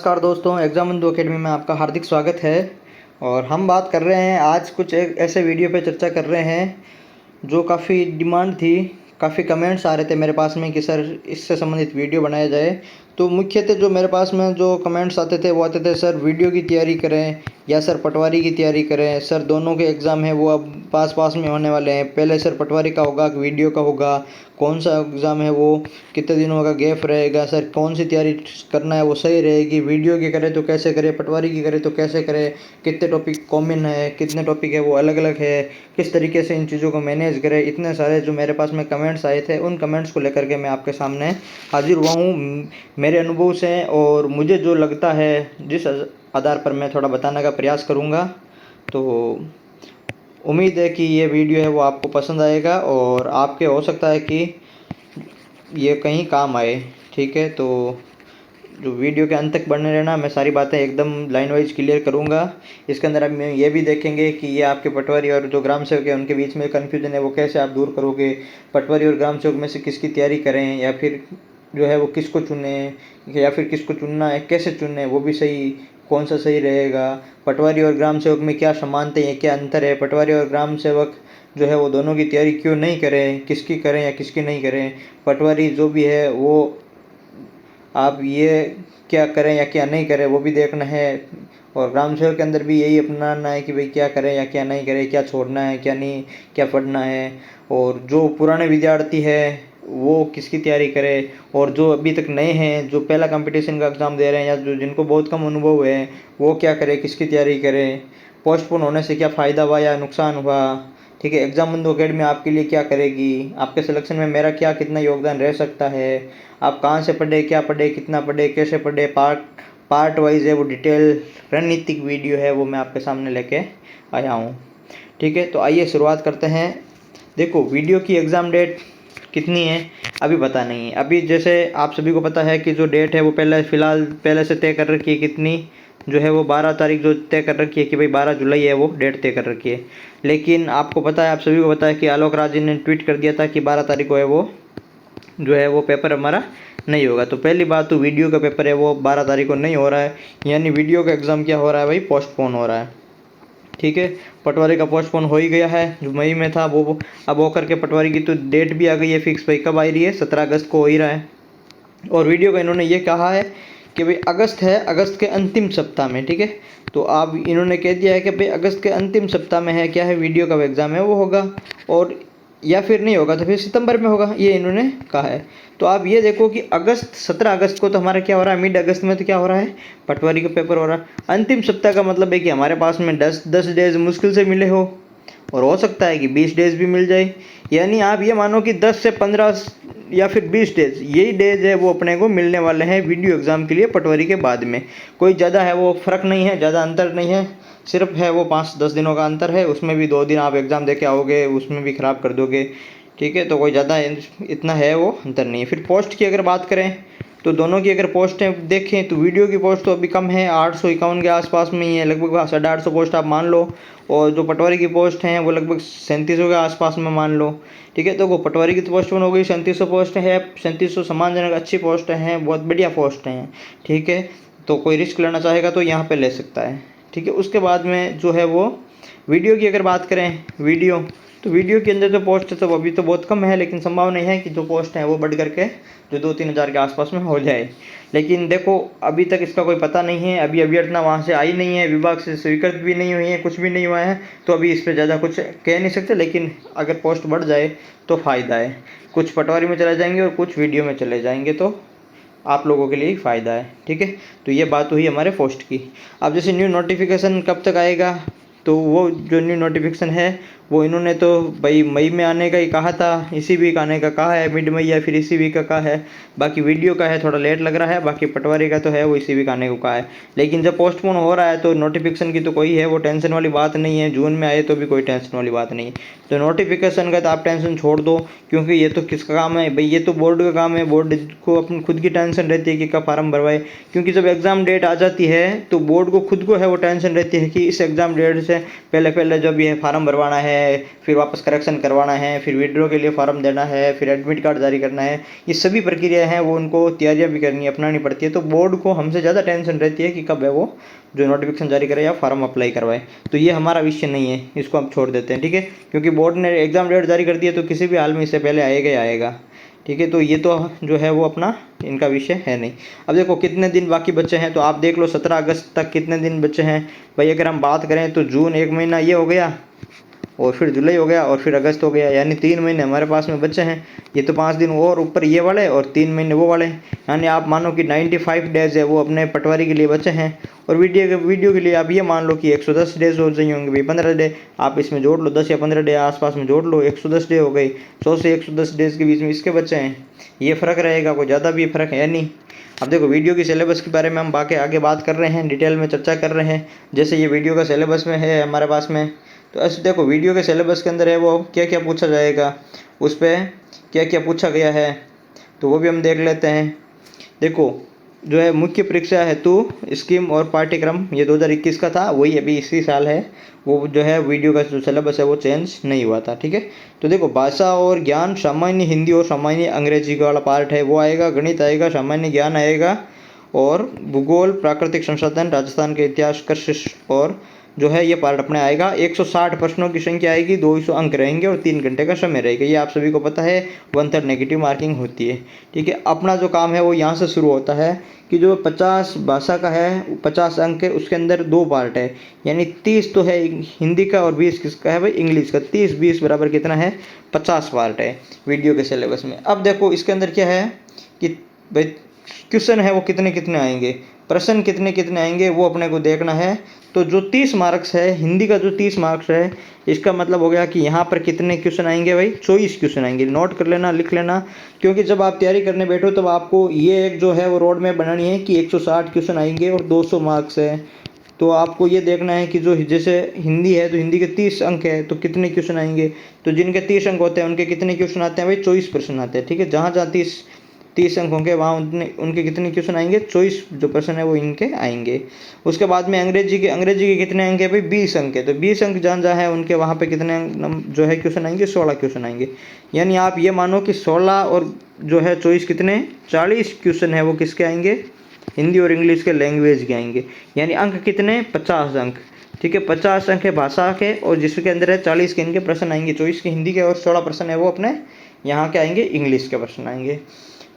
नमस्कार दोस्तों, एग्ज़ाम बंधु अकेडमी में आपका हार्दिक स्वागत है। और हम बात कर रहे हैं आज कुछ एक ऐसे वीडियो पे चर्चा कर रहे हैं जो काफ़ी डिमांड थी। काफ़ी कमेंट्स आ रहे थे मेरे पास में कि सर इससे संबंधित वीडियो बनाया जाए। तो मुख्यतः जो मेरे पास में जो कमेंट्स आते थे वो आते थे, सर वीडियो की तैयारी करें या सर पटवारी की तैयारी करें। सर दोनों के एग्ज़ाम हैं वो अब पास पास में होने वाले हैं। पहले सर पटवारी का होगा कि वीडियो का होगा, कौन सा एग्ज़ाम है वो, कितने दिनों का गैप रहेगा, सर कौन सी तैयारी करना है वो सही रहेगी, वीडियो की करें तो कैसे करें, पटवारी की करें तो कैसे करें, कितने टॉपिक कॉमन है, कितने टॉपिक है वो अलग अलग है, किस तरीके से इन चीज़ों को मैनेज करें। इतने सारे जो मेरे पास में कमेंट्स आए थे उन कमेंट्स को लेकर के मैं आपके सामने हाजिर हुआ हूँ मेरे अनुभव से, और मुझे जो लगता है जिस आधार पर मैं थोड़ा बताने का प्रयास करूँगा। तो उम्मीद है कि ये वीडियो है वो आपको पसंद आएगा और आपके हो सकता है कि ये कहीं काम आए। ठीक है, तो जो वीडियो के अंत तक बने रहना, मैं सारी बातें एकदम लाइन वाइज क्लियर करूँगा। इसके अंदर हम ये भी देखेंगे कि ये आपके पटवारी और जो ग्राम सेवक है उनके बीच में कन्फ्यूजन है वो कैसे आप दूर करोगे, पटवारी और ग्राम सेवक में से किसकी तैयारी करें या फिर जो है वो किसको चुने, या फिर किसको चुनना है, कैसे चुने वो भी सही, कौन सा सही रहेगा, पटवारी और ग्राम सेवक में क्या समानता है, क्या अंतर है, पटवारी और ग्राम सेवक जो है वो दोनों की तैयारी क्यों नहीं करें, किसकी करें या किसकी नहीं करें, पटवारी जो भी है वो आप ये क्या करें या क्या नहीं करें वो भी देखना है, और ग्राम सेवक के अंदर भी यही अपनाना है कि भाई क्या करें या क्या नहीं करें, क्या छोड़ना है क्या नहीं, क्या पढ़ना है। और जो पुराने विद्यार्थी है वो किसकी तैयारी करे, और जो अभी तक नए हैं जो पहला कंपटीशन का एग्ज़ाम दे रहे हैं या जो जिनको बहुत कम अनुभव है वो क्या करे, किसकी तैयारी करें, पोस्टपोन होने से क्या फ़ायदा हुआ या नुकसान हुआ। ठीक है, एग्ज़ाम बंधु अकेडमी आपके लिए क्या करेगी, आपके सिलेक्शन में मेरा क्या कितना योगदान रह सकता है, आप कहाँ से पढ़े, क्या पढ़े, कितना पढ़े, कैसे पढ़े, पार्ट वाइज है वो डिटेल रणनीतिक वीडियो है वो मैं आपके सामने लेके आया हूँ। ठीक है, तो आइए शुरुआत करते हैं। देखो, वीडियो की एग्ज़ाम डेट कितनी है अभी पता नहीं है। अभी जैसे आप सभी को पता है कि जो डेट है वो पहले से तय कर रखी है, कितनी जो है वो 12 तारीख जो तय कर रखी है कि भाई 12 जुलाई है वो डेट तय कर रखी है। लेकिन आपको पता है, आप सभी को पता है कि आलोक राज जी ने ट्वीट कर दिया था कि 12 तारीख को है वो जो है वो पेपर हमारा नहीं होगा। तो पहली बात तो वीडियो का पेपर है वो 12 तारीख को नहीं हो रहा है, यानी वीडियो का एग्ज़ाम क्या हो रहा है भाई, पोस्टपोन हो रहा है। ठीक है, पटवारी का पोस्टपोन हो ही गया है, जो मई में था वो अब होकर के पटवारी की तो डेट भी आ गई है फिक्स। भाई कब आ रही है, 17 अगस्त को हो ही रहा है। और वीडियो का इन्होंने ये कहा है कि भाई अगस्त है, अगस्त के अंतिम सप्ताह में। ठीक है, तो आप इन्होंने कह दिया है कि भाई अगस्त के अंतिम सप्ताह में है क्या है वीडियो का एग्ज़ाम है वो होगा, और या फिर नहीं होगा तो फिर सितंबर में होगा, ये इन्होंने कहा है। तो आप ये देखो कि 17 अगस्त को तो हमारा क्या हो रहा है, मिड अगस्त में तो क्या हो रहा है, पटवारी का पेपर हो रहा है। अंतिम सप्ताह का मतलब है कि हमारे पास में 10 डेज मुश्किल से मिले हो, और हो सकता है कि 20 डेज भी मिल जाए। यानी आप ये मानो कि 10 से 15 या फिर 20 डेज, यही डेज है वो अपने को मिलने वाले हैं वीडियो एग्ज़ाम के लिए पटवारी के बाद में। कोई ज़्यादा है वो फ़र्क नहीं है, ज़्यादा अंतर नहीं है, सिर्फ है वो 5-10 दिनों का अंतर है। उसमें भी 2 दिन आप एग्ज़ाम दे के आओगे, उसमें भी ख़राब कर दोगे। ठीक है, तो कोई ज़्यादा इतना है वो अंतर नहीं है। फिर पोस्ट की अगर बात करें तो दोनों की अगर पोस्टें देखें तो वीडियो की पोस्ट तो अभी कम है, 851 के आसपास में ही है, लगभग 850 पोस्ट आप मान लो। और जो पटवारी की पोस्ट हैं वो लगभग 3700 के आसपास में मान लो। ठीक है, तो वो पटवारी की तो पोस्ट हो गई, 3700 पोस्ट है, 3700 सम्मानजनक अच्छी पोस्ट हैं, बहुत बढ़िया पोस्ट हैं। ठीक है, तो कोई रिस्क लेना चाहेगा तो यहाँ पे ले सकता है। ठीक है, उसके बाद में जो है वो वीडियो की अगर बात करें, वीडियो के अंदर जो पोस्ट है तो अभी तो बहुत कम है, लेकिन संभावना है कि जो पोस्ट है वो बढ़ करके जो 2-3 हज़ार के आसपास में हो जाए। लेकिन देखो अभी तक इसका कोई पता नहीं है, अभी अभ्यर्थना वहाँ से आई नहीं है, विभाग से स्वीकृत भी नहीं हुई है, कुछ भी नहीं हुआ है, तो अभी इस पर ज़्यादा कुछ कह नहीं सकते। लेकिन अगर पोस्ट बढ़ जाए तो फ़ायदा है, कुछ पटवारी में चले जाएंगे और कुछ वीडियो में चले जाएंगे, तो आप लोगों के लिए ही फ़ायदा है। ठीक है, तो ये बात हुई हमारे पोस्ट की। अब जैसे न्यू नोटिफिकेशन कब तक आएगा, तो वो जो न्यू नोटिफिकेशन है वो इन्होंने तो भाई मई में आने का ही कहा था, इसी वीक आने का कहा है, मिड मई या फिर इसी वीक का कहा है। बाकी वीडियो का है थोड़ा लेट लग रहा है, बाकी पटवारी का तो है वो इसी वीक आने को कहा है। लेकिन जब पोस्टपोन हो रहा है तो नोटिफिकेशन की तो कोई है वो टेंशन वाली बात नहीं है, जून में आए तो भी कोई टेंशन वाली बात नहीं है। तो नोटिफिकेशन का तो आप टेंशन छोड़ दो, क्योंकि ये तो किसका काम है भाई, ये तो बोर्ड का काम है। बोर्ड को अपनी खुद की टेंशन रहती है कि कब फार्म भरवाए, क्योंकि जब एग्ज़ाम डेट आ जाती है तो बोर्ड को खुद को है वो टेंशन रहती है कि इस एग्ज़ाम डेट से पहले जब ये फार्म भरवाना है है, फिर वापस करेक्शन करवाना है, फिर विड्रॉ के लिए फॉर्म देना है, फिर एडमिट कार्ड जारी करना है। ये सभी प्रक्रिया हैं वो उनको तैयारियां भी करनी अपनानी पड़ती है। तो बोर्ड को हमसे ज़्यादा टेंशन रहती है कि कब है वो जो नोटिफिकेशन जारी करे या फॉर्म अप्लाई करवाए। तो ये हमारा विषय नहीं है, इसको हम छोड़ देते हैं, ठीक है। क्योंकि बोर्ड ने एग्ज़ाम डेट जारी कर दी है तो किसी भी हाल में इससे पहले आएगा ही आएगा, ठीक है। तो ये तो जो है वो अपना इनका विषय है नहीं। अब देखो कितने दिन बाकी बचे हैं, तो आप देख लो 17 अगस्त तक कितने दिन बचे हैं भाई। अगर हम बात करें तो जून 1 महीना ये हो गया, और फिर जुलाई हो गया, और फिर अगस्त हो गया, यानी 3 महीने हमारे पास में बचे हैं। ये तो 5 दिन और ऊपर ये वाले और 3 महीने वो वाले, यानी आप मानो कि 95 डेज है वो अपने पटवारी के लिए बचे हैं। और वीडियो के लिए आप ये मान लो कि 110 डेज हो जाएंगे होंगे भाई, 15 डे आप इसमें जोड़ लो, 10 या 15 डे आसपास में जोड़ लो, 110 डे हो गई। 100 से 110 डेज के बीच में इसके बच्चे हैं, ये फ़र्क रहेगा, कोई ज़्यादा भी फ़र्क है नहीं। अब देखो वीडियो की सिलेबस के बारे में हम आगे बात कर रहे हैं, डिटेल में चर्चा कर रहे हैं। जैसे ये वीडियो का सिलेबस में है हमारे पास में, तो ऐसे देखो वीडियो के सिलेबस के अंदर है वो क्या क्या पूछा जाएगा, उस पर क्या क्या पूछा गया है, तो वो भी हम देख लेते हैं। देखो जो है मुख्य परीक्षा हेतु स्कीम और पाठ्यक्रम ये 2021 का था, वही अभी इसी साल है। वो जो है वीडियो का जो सिलेबस है वो चेंज नहीं हुआ था, ठीक है। तो देखो भाषा और ज्ञान, सामान्य हिंदी और सामान्य अंग्रेजी का वाला पार्ट है वो आएगा, गणित आएगा, सामान्य ज्ञान आएगा, और भूगोल, प्राकृतिक संसाधन, राजस्थान के इतिहास, कृषि और जो है ये पार्ट अपने आएगा। 160 प्रश्नों की संख्या आएगी, 200 अंक रहेंगे और 3 घंटे का समय रहेगा। ये आप सभी को पता है, 1/3 नेगेटिव मार्किंग होती है, ठीक है। अपना जो काम है वो यहाँ से शुरू होता है कि जो 50 भाषा का है 50 अंक है, उसके अंदर 2 पार्ट है, यानी 30 तो है हिंदी का और 20 किसका है भाई, इंग्लिश का। 30-20 बराबर कितना है, 50 पार्ट है वीडियो के सिलेबस में। अब देखो इसके अंदर क्या है कि भाई क्वेश्चन है वो कितने कितने आएंगे, प्रश्न कितने कितने आएंगे वो अपने को देखना है। तो जो 30 मार्क्स है हिंदी का, जो 30 मार्क्स है, इसका मतलब हो गया कि यहाँ पर कितने क्वेश्चन आएंगे भाई, 24 क्वेश्चन आएंगे। नोट कर लेना, लिख लेना, क्योंकि जब आप तैयारी करने बैठो तब आपको ये एक जो है वो रोड मैप बनानी है कि 160 क्वेश्चन आएंगे और 200 मार्क्स है। तो आपको ये देखना है कि जो जैसे हिंदी है तो हिंदी के 30 अंक है तो कितने क्वेश्चन आएंगे, तो जिनके 30 अंक होते हैं उनके कितने क्वेश्चन आते हैं भाई, 24 प्रश्न आते हैं, ठीक है। जहाँ जहाँ 30 अंक होंगे वहाँ उनके कितने क्वेश्चन आएंगे, 24 जो प्रश्न है वो इनके आएंगे। उसके बाद में अंग्रेजी के कितने अंक है भाई, 20 अंक है, तो 20 अंक जहाँ जहाँ है उनके वहाँ पे कितने जो है क्वेश्चन आएंगे, 16 क्वेश्चन आएंगे। यानी आप ये मानो कि 16 और जो है 24 कितने 40 क्वेश्चन है वो किसके आएंगे, हिंदी और इंग्लिश के लैंग्वेज के आएंगे। यानी अंक कितने 50 अंक, ठीक है। 50 अंक है भाषा के और जिसके अंदर है 40 के इनके प्रश्न आएंगे, 24 के हिंदी के और 16 प्रश्न है वो अपने यहाँ के आएंगे, इंग्लिश के प्रश्न आएंगे,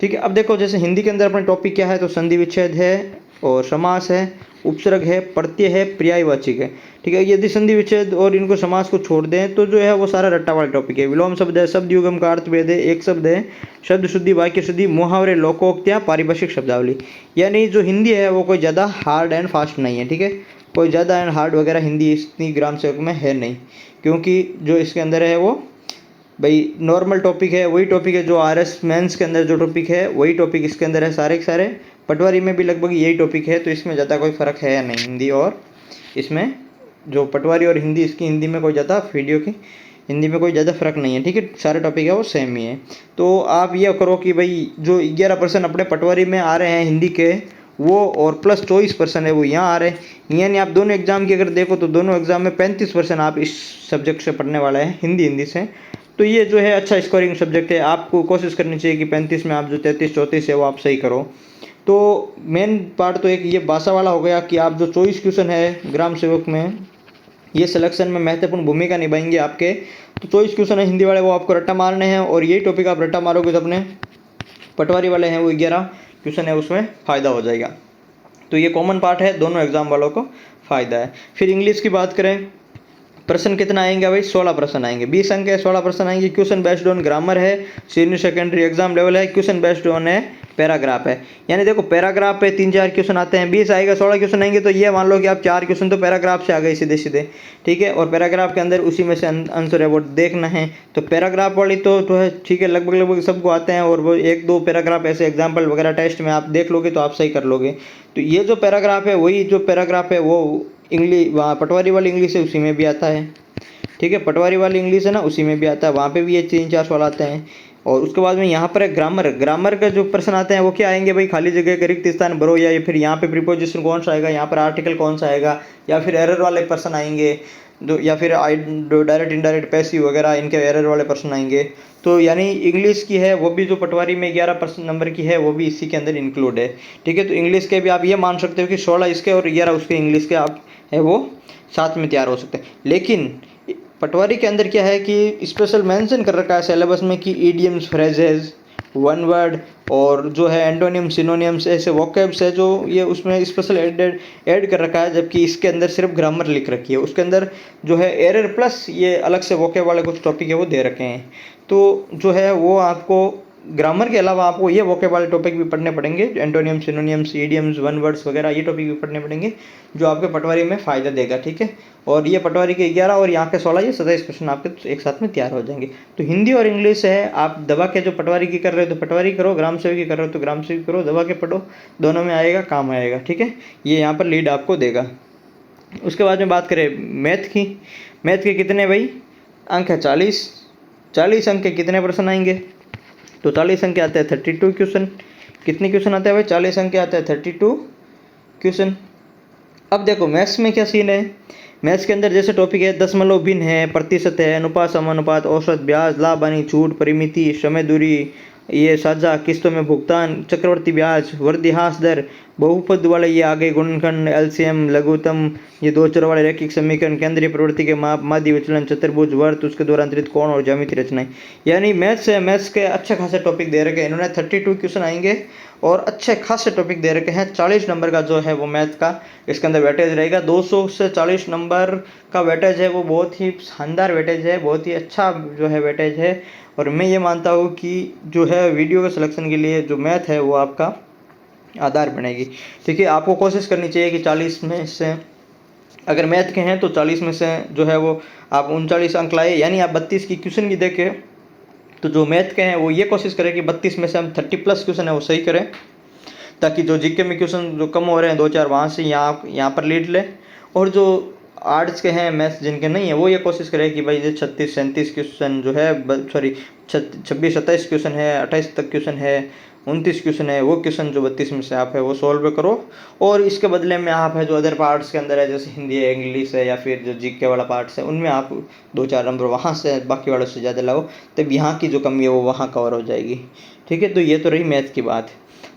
ठीक है। अब देखो जैसे हिंदी के अंदर अपने टॉपिक क्या है, तो संधि विच्छेद है और समास है, उपसर्ग है, प्रत्यय है, पर्यायवाचक है, ठीक है। यदि संधि विच्छेद और इनको समास को छोड़ दें तो जो है वो सारा रट्टा वाला टॉपिक है। विलोम शब्द है, शब्द युगम का अर्थ भेद है, एक शब्द है, शब्द शुद्धि, वाक्य शुद्धि, मुहावरे, लोकोक्तियाँ, पारिभाषिक शब्दावली। यानी जो हिंदी है वो कोई ज़्यादा हार्ड एंड फास्ट नहीं है, ठीक है। कोई ज़्यादा एंड हार्ड वगैरह हिंदी इतनी ग्राम सेवक में है नहीं, क्योंकि जो इसके अंदर है वो भाई नॉर्मल टॉपिक है, वही टॉपिक है जो RS मेंस के अंदर जो टॉपिक है वही टॉपिक इसके अंदर है, सारे के सारे। पटवारी में भी लगभग यही टॉपिक है, तो इसमें ज़्यादा कोई फ़र्क है या नहीं हिंदी और इसमें। जो पटवारी और हिंदी, इसकी हिंदी में कोई ज़्यादा वीडियो की हिंदी में कोई ज़्यादा फ़र्क नहीं है, ठीक है। सारे टॉपिक है वो सेम ही है। तो आप ये करो कि भाई जो 11% अपने पटवारी में आ रहे हैं हिंदी के वो, और प्लस 24% है वो यहाँ आ रहे हैं। यानी आप दोनों एग्ज़ाम की अगर देखो तो दोनों एग्ज़ाम में 35% आप इस सब्जेक्ट से पढ़ने वाला है, हिंदी से। तो ये जो है अच्छा स्कोरिंग सब्जेक्ट है, आपको कोशिश करनी चाहिए कि 35 में आप जो 33-34 है वो आप सही करो। तो मेन पार्ट तो एक ये भाषा वाला हो गया कि आप जो 24 क्वेश्चन है ग्राम सेवक में, ये सिलेक्शन में महत्वपूर्ण भूमिका निभाएंगे आपके। तो 24 क्वेश्चन है हिंदी वाले वो आपको रट्टा मारने हैं, और यही टॉपिक आप रट्टा मारोगे तो अपने पटवारी वाले हैं वो 11 क्वेश्चन है उसमें फ़ायदा हो जाएगा। तो ये कॉमन पार्ट है, दोनों एग्ज़ाम वालों को फ़ायदा है। फिर इंग्लिश की बात करें, प्रश्न कितना आएंगे भाई, 16 प्रश्न आएंगे, 20 अंक है, 16 प्रश्न आएंगे। क्वेश्चन बेस्ड ऑन ग्रामर है, सीनियर सेकेंडरी एग्जाम लेवल है। क्वेश्चन बेस्ड ऑन है पैराग्राफ है, यानी देखो पैराग्राफ पे 3-4 क्वेश्चन आते हैं, 20 आएगा, 16 क्वेश्चन आएंगे, तो ये मान लो कि आप 4 क्वेश्चन तो पैराग्राफ से आ गए सीधे सीधे, ठीक है। और पैराग्राफ के अंदर उसी में से आंसर है वो देखना है। तो पैराग्राफ वाली तो है, ठीक है, लगभग सबको आते हैं, और वो 1-2 पैराग्राफ ऐसे एग्जाम्पल वगैरह टेस्ट में आप देख लोगे तो आप सही कर लोगे। तो ये जो पैराग्राफ है वही जो पैराग्राफ है वो इंग्लिश, वहाँ पटवारी वाली इंग्लिश है उसी में भी आता है, ठीक है। पटवारी वाली इंग्लिश है ना उसी में भी आता है, वहाँ पे भी ये 3-4 सवाल आते हैं। और उसके बाद में यहाँ पर ग्रामर का जो प्रश्न आते हैं वो क्या आएंगे भाई, खाली जगह के रिक्त स्थान भरो, या फिर यहाँ पे प्रीपोजिशन कौन सा आएगा, यहाँ पर आर्टिकल कौन सा आएगा, या फिर एरर वाले प्रश्न आएंगे। या फिर डायरेक्ट इनडायरेक्ट पैसिव वगैरह इनके एरर वाले प्रश्न आएंगे। तो यानी इंग्लिश की है वो भी जो पटवारी में 11% नंबर की है वो भी इसी के अंदर इंक्लूड है। ठीक है, तो इंग्लिश के भी आप ये मान सकते हो कि 16 इसके और 11 उसके इंग्लिश के आप है वो साथ में तैयार हो सकते हैं। लेकिन पटवारी के अंदर क्या है कि स्पेशल मेंशन कर रखा है सिलेबस में कि ईडियम्स, फ्रेजेस, वन वर्ड और जो है एंटोनियम, सिनोनियम्स, ऐसे वोकैब्स है जो ये उसमें स्पेशल ऐड कर रखा है, जबकि इसके अंदर सिर्फ ग्रामर लिख रखी है। उसके अंदर जो है एरर प्लस ये अलग से वोकैब वाले कुछ टॉपिक है वो दे रखे हैं। तो जो है वो आपको ग्रामर के अलावा आपको ये वोकैब वाले टॉपिक भी पढ़ने पड़ेंगे, antonym, synonyms, idioms, one words वगैरह ये टॉपिक भी पढ़ने पड़ेंगे जो आपके पटवारी में फ़ायदा देगा। ठीक है, और ये पटवारी के 11 और यहाँ के 16 ये 27 क्वेश्चन आपके एक साथ में तैयार हो जाएंगे। तो हिंदी और इंग्लिश है, आप दबा के जो पटवारी की कर रहे हो तो पटवारी करो, ग्राम सेवक की कर रहे हो तो ग्राम सेवक करो, दबा के पढ़ो, दोनों में आएगा, काम आएगा। ठीक है, ये यहाँ पर लीड आपको देगा। उसके बाद में बात करें मैथ की। मैथ के कितने भाई अंक है? 40 अंक के कितने प्रश्न आएंगे? तो 40 अंक के आते हैं 32 क्वेश्चन। कितने क्वेश्चन आते हैं भाई? 40 अंक के आते हैं 32 क्वेश्चन। अब देखो मैथ्स में क्या सीन है। मैथ्स के अंदर जैसे टॉपिक है दशमलव भिन्न है, प्रतिशत है, अनुपात, समानुपात, औसत, ब्याज, लाभ हानि, छूट, परिमिति, समय दूरी, ये साझा, किस्तों में भुगतान, चक्रवर्ती ब्याज, वर्धिहास दर, बहुपद वाले ये आगे, गुणनखंड, एलसीएम, लघुत्तम, ये दो चर वाले रैखिक समीकरण, केंद्रीय प्रवृत्ति के माप, माध्य विचलन, चतुर्भुज, वर्त, उसके दौरान त्रिकोण और ज्यामिति रचनाएं। यानी मैथ्स है, मैथ्स के अच्छे खासे टॉपिक दे रखे हैं इन्होंने। 32 क्वेश्चन आएंगे और अच्छे खासे टॉपिक दे रखे हैं। 40 नंबर का जो है वो मैथ का इसके अंदर वेटेज रहेगा। 200 से 40 नंबर का वेटेज है वो बहुत ही शानदार वेटेज है, बहुत ही अच्छा जो है वेटेज है। और मैं ये मानता हूँ कि जो है वीडियो के सिलेक्शन के लिए जो मैथ है वो आपका आधार बनेगी। ठीक है, आपको कोशिश करनी चाहिए कि 40 में से अगर मैथ के हैं तो 40 में से जो है वो आप 39 अंक लाए। यानी आप 32 की क्वेश्चन की देखें तो जो मैथ के हैं वो ये कोशिश करें कि 32 में से हम 30+ क्वेश्चन है वो सही करें, ताकि जो जीके में क्वेश्चन जो कम हो रहे हैं 2-4 वहाँ से यहाँ पर लीड लें। और जो आर्ट्स के हैं, मैथ्स जिनके नहीं है, वो ये कोशिश करें कि भाई ये 36-37 क्वेश्चन जो है, सॉरी 26-27 क्वेश्चन है, 28 तक क्वेश्चन है, 29 क्वेश्चन है, वो क्वेश्चन जो 32 में से आप है वो सॉल्व करो। और इसके बदले में आप है जो अदर पार्ट्स के अंदर है, जैसे हिंदी है, इंग्लिश है, या फिर जो जीके वाला पार्ट्स है, उनमें आप 2-4 नंबर वहाँ से बाकी वालों से ज़्यादा लाओ, तब यहाँ की जो कमी है वो वहाँ कवर हो जाएगी। ठीक है, तो ये तो रही मैथ की बात।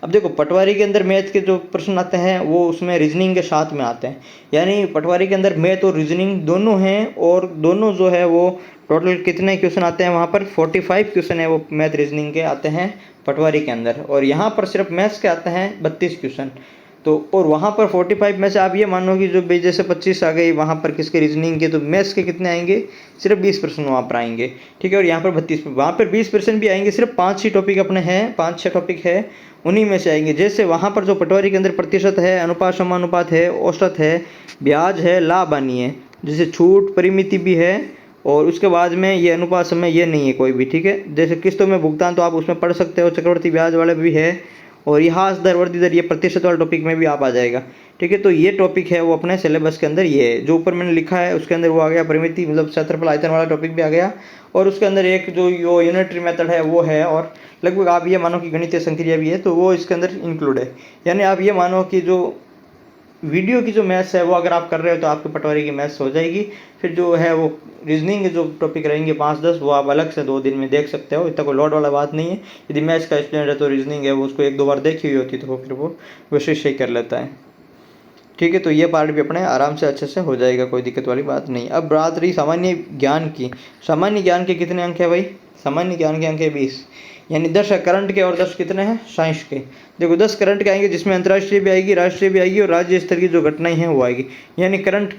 अब देखो पटवारी के अंदर मैथ के जो प्रश्न आते हैं वो उसमें रीजनिंग के साथ में आते हैं। यानी पटवारी के अंदर मैथ और रीजनिंग दोनों हैं, और दोनों जो है वो टोटल कितने क्वेश्चन आते हैं वहाँ पर? 45 क्वेश्चन है वो मैथ रीजनिंग के आते हैं पटवारी के अंदर, और यहाँ पर सिर्फ मैथ्स के आते हैं 32 क्वेश्चन। तो और वहाँ पर 45 में से आप ये मानो कि जो जैसे 25 आ गई वहाँ पर किसके रीजनिंग के, तो मैथ्स के कितने आएंगे? सिर्फ 20% वहाँ पर आएंगे। ठीक है, और यहाँ पर 32, वहाँ पर 20% भी आएंगे। सिर्फ 5 ही टॉपिक अपने हैं, 5-6 टॉपिक है, उन्हीं में से आएंगे। जैसे वहाँ पर जो पटवारी के अंदर प्रतिशत है, अनुपात समानुपात है, औसत है, ब्याज है, लाभ हानि है, जैसे छूट, परिमिति भी है, और उसके बाद में ये अनुपात समय ये नहीं है कोई भी। ठीक है, जैसे किस्तों में भुगतान तो आप उसमें पढ़ सकते हो, चक्रवर्ती ब्याज वाले भी है, और यहास दर, वर्दी दर, ये प्रतिशत वाला टॉपिक में भी आप आ जाएगा। ठीक है, तो ये टॉपिक है वो अपने सिलेबस के अंदर ये है। जो ऊपर मैंने लिखा है उसके अंदर वो आ गया, परिमिति मतलब क्षेत्रफल आयतन वाला टॉपिक भी आ गया, और उसके अंदर एक जो यूनिटरी मेथड है वो है, और लगभग आप ये मानो कि गणितीय संक्रिया भी है, तो वो इसके अंदर इंक्लूड है। यानी आप ये मानो कि जो वीडियो की जो मैथ्स है वो अगर आप कर रहे हो तो आपके पटवारी की मैथ्स हो जाएगी। फिर जो है वो रीजनिंग के जो टॉपिक रहेंगे 5-10 वो आप अलग से 2 दिन में देख सकते हो, इतना कोई लोड वाला बात नहीं है। यदि मैथ्स का स्टूडेंट है तो रीजनिंग है वो उसको 1-2 बार देखी हुई होती तो फिर वो वैसे सही कर लेता है। ठीक है, तो ये पार्ट भी अपने आराम से अच्छे से हो जाएगा, कोई दिक्कत वाली बात नहीं। अब बात रही सामान्य ज्ञान की। सामान्य ज्ञान के कितने अंक है भाई? सामान्य ज्ञान के अंक है 20। यानी 10 है करंट के और 10 कितने हैं साइंस के। देखो 10 करंट के आएंगे जिसमें अंतर्राष्ट्रीय भी आएगी, राष्ट्रीय भी आएगी, और राज्य स्तर की जो घटनाएं हैं वो आएगी। यानी करंट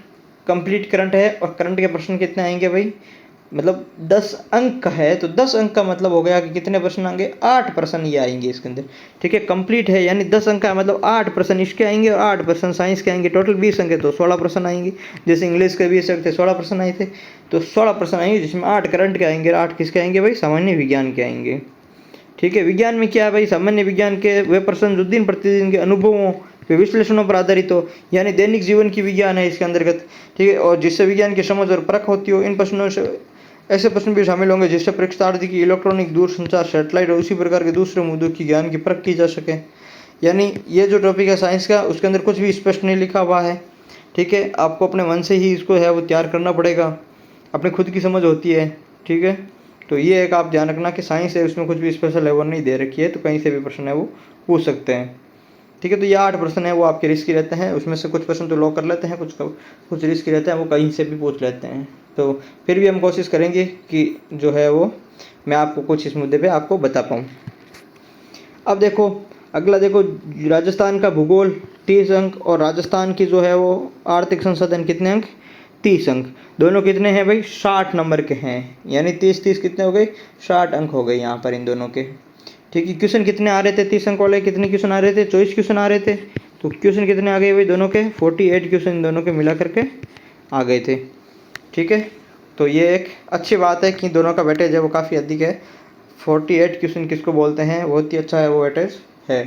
कंप्लीट करंट है, और करंट के प्रश्न कितने आएंगे भाई? मतलब 10 अंक का है तो 10 अंक का मतलब हो गया कि कितने प्रश्न आएंगे? 8 प्रश्न ये आएंगे इसके अंदर। ठीक है, कंप्लीट है यानी 10 अंक का मतलब 8 प्रश्न इसके आएंगे, और 8 प्रश्न साइंस के आएंगे। टोटल 20 अंक है तो 16 प्रश्न आएंगे। जैसे इंग्लिश के 20 अंक थे, 16 प्रश्न आए थे, तो 16 प्रश्न आएंगे, जिसमें 8 करंट के आएंगे और 8 किसके आएंगे भाई? सामान्य विज्ञान के आएंगे। ठीक है, विज्ञान में क्या है भाई? सामान्य विज्ञान के वे प्रश्न जो दिन प्रतिदिन के अनुभवों के विश्लेषणों पर आधारित हो, यानी दैनिक जीवन की विज्ञान है इसके अंतर्गत। ठीक है, और जिससे विज्ञान की समझ और परख होती हो। इन प्रश्नों से ऐसे प्रश्न भी शामिल होंगे जिससे परीक्षार्थी की इलेक्ट्रॉनिक, दूरसंचार, सैटेलाइट और उसी प्रकार के दूसरे मुद्दों की ज्ञान की परख की जा सके। यानी ये जो टॉपिक है साइंस का उसके अंदर कुछ भी स्पष्ट नहीं लिखा हुआ है, ठीक है, आपको अपने मन से ही इसको है वो तैयार करना पड़ेगा, अपनी खुद की समझ होती है। ठीक है, तो ये एक आप ध्यान रखना कि साइंस है उसमें कुछ भी स्पेशल है वो नहीं दे रखी है, तो कहीं से भी प्रश्न है वो पूछ सकते हैं। ठीक है, तो ये 8 प्रश्न है वो आपके रिस्की रहते हैं, उसमें से कुछ प्रश्न तो लॉक कर लेते हैं, कुछ रिस्की रहते हैं वो कहीं से भी पूछ लेते हैं। तो फिर भी हम कोशिश करेंगे कि जो है वो मैं आपको कुछ इस मुद्दे पे आपको बता पाऊँ। अब देखो अगला, देखो राजस्थान का भूगोल 30 अंक और राजस्थान की जो है वो आर्थिक संसाधन कितने अंक, 30 अंक। दोनों कितने हैं भाई, 60 नंबर के हैं, यानी 30 कितने हो गए, 60 अंक हो गए यहाँ पर इन दोनों के। ठीक है, क्वेश्चन कितने आ रहे थे 30 अंक वाले, कितने क्वेश्चन आ रहे थे, 24 क्वेश्चन आ रहे थे। तो क्वेश्चन कितने आ गए भाई दोनों के, 48 क्वेश्चन दोनों के मिला करके आ गए थे। ठीक है, तो ये एक अच्छी बात है कि दोनों का वेटेज है वो काफ़ी अधिक है। 48 क्वेश्चन किसको बोलते हैं, बहुत ही अच्छा है वो वेटेज है।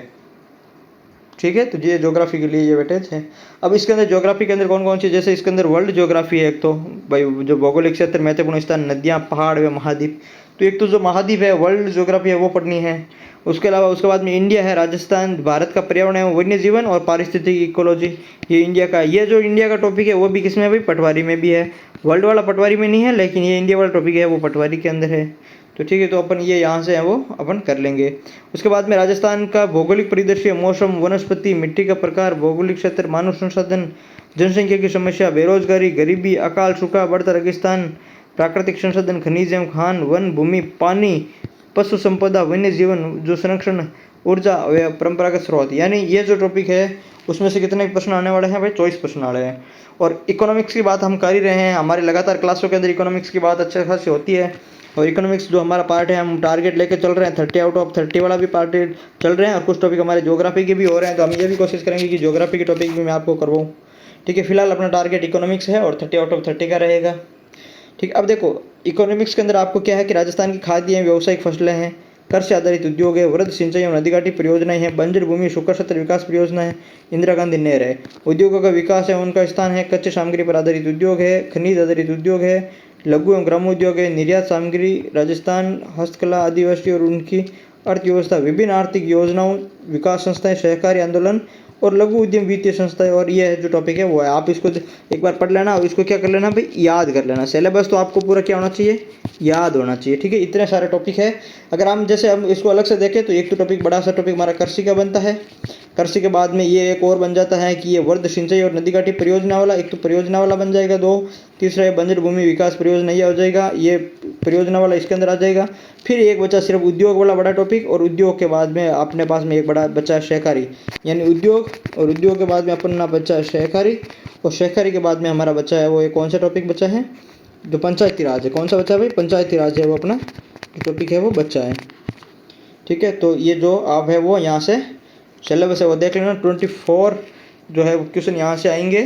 ठीक है, तो ये ज्योग्राफी के लिए ये वेटेज है। अब इसके अंदर ज्योग्राफी के अंदर कौन कौन सी, जैसे इसके अंदर वर्ल्ड ज्योग्राफी है एक, तो भाई जो भौगोलिक क्षेत्र महत्वपूर्ण स्थान, नदियाँ, पहाड़ व महाद्वीप। तो एक तो जो महाद्वीप है वर्ल्ड ज्योग्राफी है वो पढ़नी है। उसके अलावा उसके बाद में इंडिया है, राजस्थान, भारत का पर्यावरण है वन्य जीवन और पारिस्थितिक इकोलॉजी, ये इंडिया का। ये जो इंडिया का टॉपिक है वो भी किसमें भाई, पटवारी में भी है। वर्ल्ड वाला पटवारी में नहीं है, लेकिन ये इंडिया वाला टॉपिक है वो पटवारी के अंदर है। तो ठीक है, तो अपन ये यहाँ से है वो अपन कर लेंगे। उसके बाद में राजस्थान का भौगोलिक परिदृश्य, मौसम, वनस्पति, मिट्टी का प्रकार, भौगोलिक क्षेत्र, मानव संसाधन, जनसंख्या की समस्या, बेरोजगारी, गरीबी, अकाल, सूखा, बढ़ता रेगिस्तान, प्राकृतिक संसाधन, खनिज एवं खान, वन भूमि, पानी, पशु संपदा, वन्य जीवन, जो संरक्षण, ऊर्जा व परंपरागत स्रोत। यानी ये जो टॉपिक है उसमें से कितने प्रश्न आने वाले हैं भाई, 24 प्रश्न आ रहे हैं। और इकोनॉमिक्स की बात हम कर ही रहे हैं, हमारे लगातार क्लासों के अंदर इकोनॉमिक्स की बात अच्छे खासी होती है। और इकोनॉमिक्स जो हमारा पार्ट है हम टारगेट लेके चल रहे हैं, 30 आउट ऑफ 30 वाला भी पार्ट चल रहे हैं, और कुछ टॉपिक हमारे ज्योग्राफी के भी हो रहे हैं। तो हम ये भी कोशिश करेंगे कि ज्योग्राफी के टॉपिक भी मैं आपको करवाऊँ। ठीक है, फिलहाल अपना टारगेट इकोनॉमिक्स है और 30 आउट ऑफ 30 का रहेगा। ठीक, अब देखो इकोनॉमिक्स के अंदर आपको क्या है कि राजस्थान की खाद्य एवं व्यावसायिक फसलें हैं, कर से आधारित उद्योग है, वृद्ध सिंचाई एवं नदी घाटी परियोजनाएं हैं, बंजर भूमि शुष्क क्षेत्र विकास परियोजना है, इंदिरा गांधी नहर है, उद्योगों का विकास है उनका स्थान है, कच्चे सामग्री पर आधारित उद्योग है, खनिज आधारित उद्योग है, लघु एवं ग्राम उद्योग है, निर्यात सामग्री, राजस्थान, हस्तकला, आदिवासी और उनकी अर्थव्यवस्था, विभिन्न आर्थिक योजनाओं, विकास संस्थाएं, सहकारी आंदोलन और लघु उद्यम वित्तीय संस्थाएं। और ये है जो टॉपिक है वो है, आप इसको एक बार पढ़ लेना और इसको क्या कर लेना भाई, याद कर लेना। सिलेबस तो आपको पूरा क्या होना चाहिए, याद होना चाहिए। ठीक है, इतने सारे टॉपिक है। अगर हम जैसे हम इसको अलग से देखें तो एक तो टॉपिक बड़ा सा टॉपिक हमारा कृषि का बनता है, कृषि के बाद में ये एक और बन जाता है कि ये वर्ध सिंचाई और नदी घाटी परियोजना वाला, एक तो परियोजना वाला बन जाएगा 2, तीसरा है बंजर भूमि विकास परियोजना, ये हो जाएगा, ये परियोजना वाला इसके अंदर आ जाएगा। फिर एक बचा सिर्फ उद्योग वाला बड़ा टॉपिक, और उद्योग के बाद में अपने पास में एक बड़ा बच्चा सहकारी, यानी उद्योग, और उद्योग के बाद में अपना बच्चा सहकारी, और सहकारी के बाद में हमारा बच्चा है वो एक कौन सा टॉपिक बचा है, जो पंचायती राज है। कौन सा बच्चा भाई, पंचायती राज है वो अपना टॉपिक है वो बच्चा है। ठीक है, तो ये जो आप है वो यहाँ से सिलेबस है वो देख लेना। 24 जो है वो क्वेश्चन यहाँ से आएंगे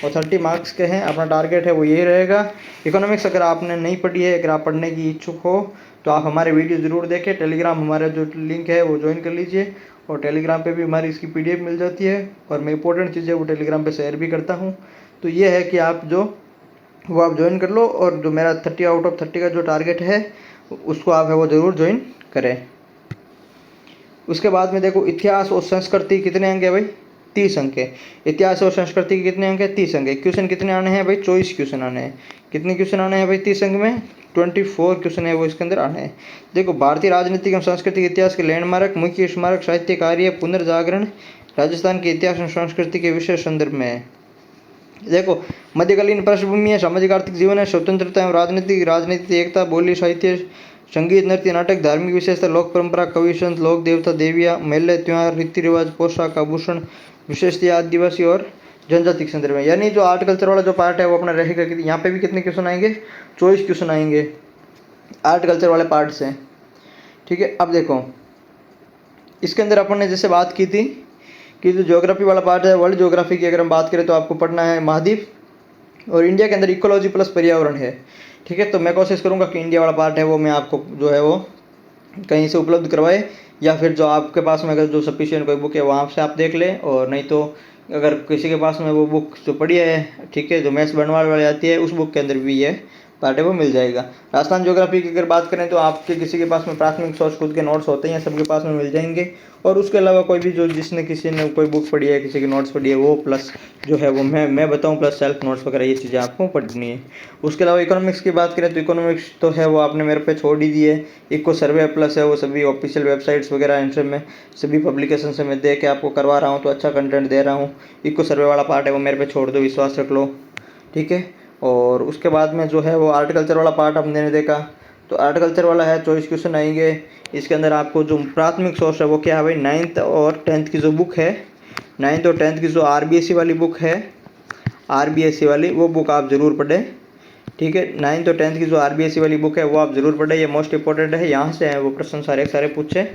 और 30 मार्क्स के हैं। अपना टारगेट है वो यही रहेगा। इकोनॉमिक्स अगर आपने नहीं पढ़ी है, अगर आप पढ़ने की इच्छुक हो तो आप हमारे वीडियो ज़रूर देखें। टेलीग्राम हमारा जो लिंक है वो ज्वाइन कर लीजिए, और टेलीग्राम पे भी हमारी इसकी PDF मिल जाती है, और मैं इंपॉर्टेंट चीज़ें वो टेलीग्राम पे शेयर भी करता हूँ। तो ये है कि आप जो वो आप ज्वाइन कर लो, और जो मेरा 30 आउट ऑफ 30 का जो टारगेट है उसको आप है वो ज़रूर ज्वाइन करें। उसके बाद में देखो इतिहास और संस्कृति कितने अंक है भाई, 30 अंक है। इतिहास और संस्कृति के कितने अंक है, 30 अंक है। क्वेश्चन कितने आने हैं भाई, 24 क्वेश्चन आने हैं। कितने क्वेश्चन आने हैं भाई 30 अंक में, 24 क्वेश्चन है वो इसके अंदर आने हैं। देखो भारतीय राजनीतिक एवं सांस्कृतिक इतिहास के लैंडमार्क, मुख्य स्मारक, साहित्य कार्य, पुनर्जागरण, राजस्थान के इतिहास और संस्कृति के विशेष संदर्भ में है। देखो मध्यकालीन पृष्ठभूमि है, सामाजिक आर्थिक जीवन है, स्वतंत्रता एवं राजनीतिक एकता, बोली, साहित्य, संगीत, नृत्य, नाटक, धार्मिक विशेषता, लोक परंपरा, कवि संत, लोक देवता देवियाँ, मेले, त्योहार, रीति रिवाज, पोशाक, आभूषण, विशेषता, आदिवासी और जनजाति के संदर्भ में। यानी जो आर्ट कल्चर वाला जो पार्ट है वो अपना रहेगा। यहाँ पे भी कितने क्वेश्चन आएंगे, 24 क्वेश्चन आएंगे आर्ट कल्चर वाले पार्ट से। ठीक है, अब देखो इसके अंदर अपन ने जैसे बात की थी कि जो ज्योग्राफी वाला पार्ट है, वर्ल्ड ज्योग्राफी की अगर हम बात करें तो आपको पढ़ना है महाद्वीप, और इंडिया के अंदर इकोलॉजी प्लस पर्यावरण है। ठीक है, तो मैं कोशिश करूंगा कि इंडिया वाला पार्ट है वो मैं आपको जो है वो कहीं से उपलब्ध करवाए, या फिर जो आपके पास में अगर जो सफिशिएंट कोई बुक है वहाँ से आप देख लें, और नहीं तो अगर किसी के पास में वो बुक जो पड़ी है, ठीक है, जो मैथ्स बनवाने वाली आती है उस बुक के अंदर भी है पार्ट है वो मिल जाएगा। राजस्थान ज्योग्राफी की अगर बात करें तो आपके किसी के पास में प्राथमिक सोच खुद के नोट्स होते हैं, सबके पास में मिल जाएंगे। और उसके अलावा कोई भी जो जिसने किसी ने कोई बुक पढ़ी है, किसी की नोट्स पढ़ी है, वो प्लस जो है वो मैं बताऊं प्लस सेल्फ नोट्स वगैरह ये चीज़ें आपको पढ़नी है। उसके अलावा इकोनॉमिक्स की बात करें तो इकोनॉमिक्स तो है वो आपने मेरे पे छोड़ ही दी है। इको सर्वे प्लस है वो सभी ऑफिशियल वेबसाइट्स वगैरह इनसे मैं सभी पब्लिकेशन से मैं दे के आपको करवा रहा हूँ, तो अच्छा कंटेंट दे रहा हूँ। इको सर्वे वाला पार्ट है वो मेरे पे छोड़ दो, विश्वास रख लो, ठीक है। और उसके बाद में जो है वो आर्टिकल्चर वाला पार्ट हमने देखा, तो आर्टिकल्चर वाला है 24 क्वेश्चन आएंगे। इसके अंदर आपको जो प्राथमिक सोर्स है वो क्या है भाई, 9th और 10th की जो बुक है, 9th और 10th की जो RBSE वाली बुक है, RBSE वाली वो बुक आप ज़रूर पढ़ें, ठीक है। 9th और 10th की जो RBSE वाली बुक है वो आप ज़रूर पढ़ें, ये मोस्ट इंपॉर्टेंट है। यहाँ से है वो प्रश्न सारे सारे पूछे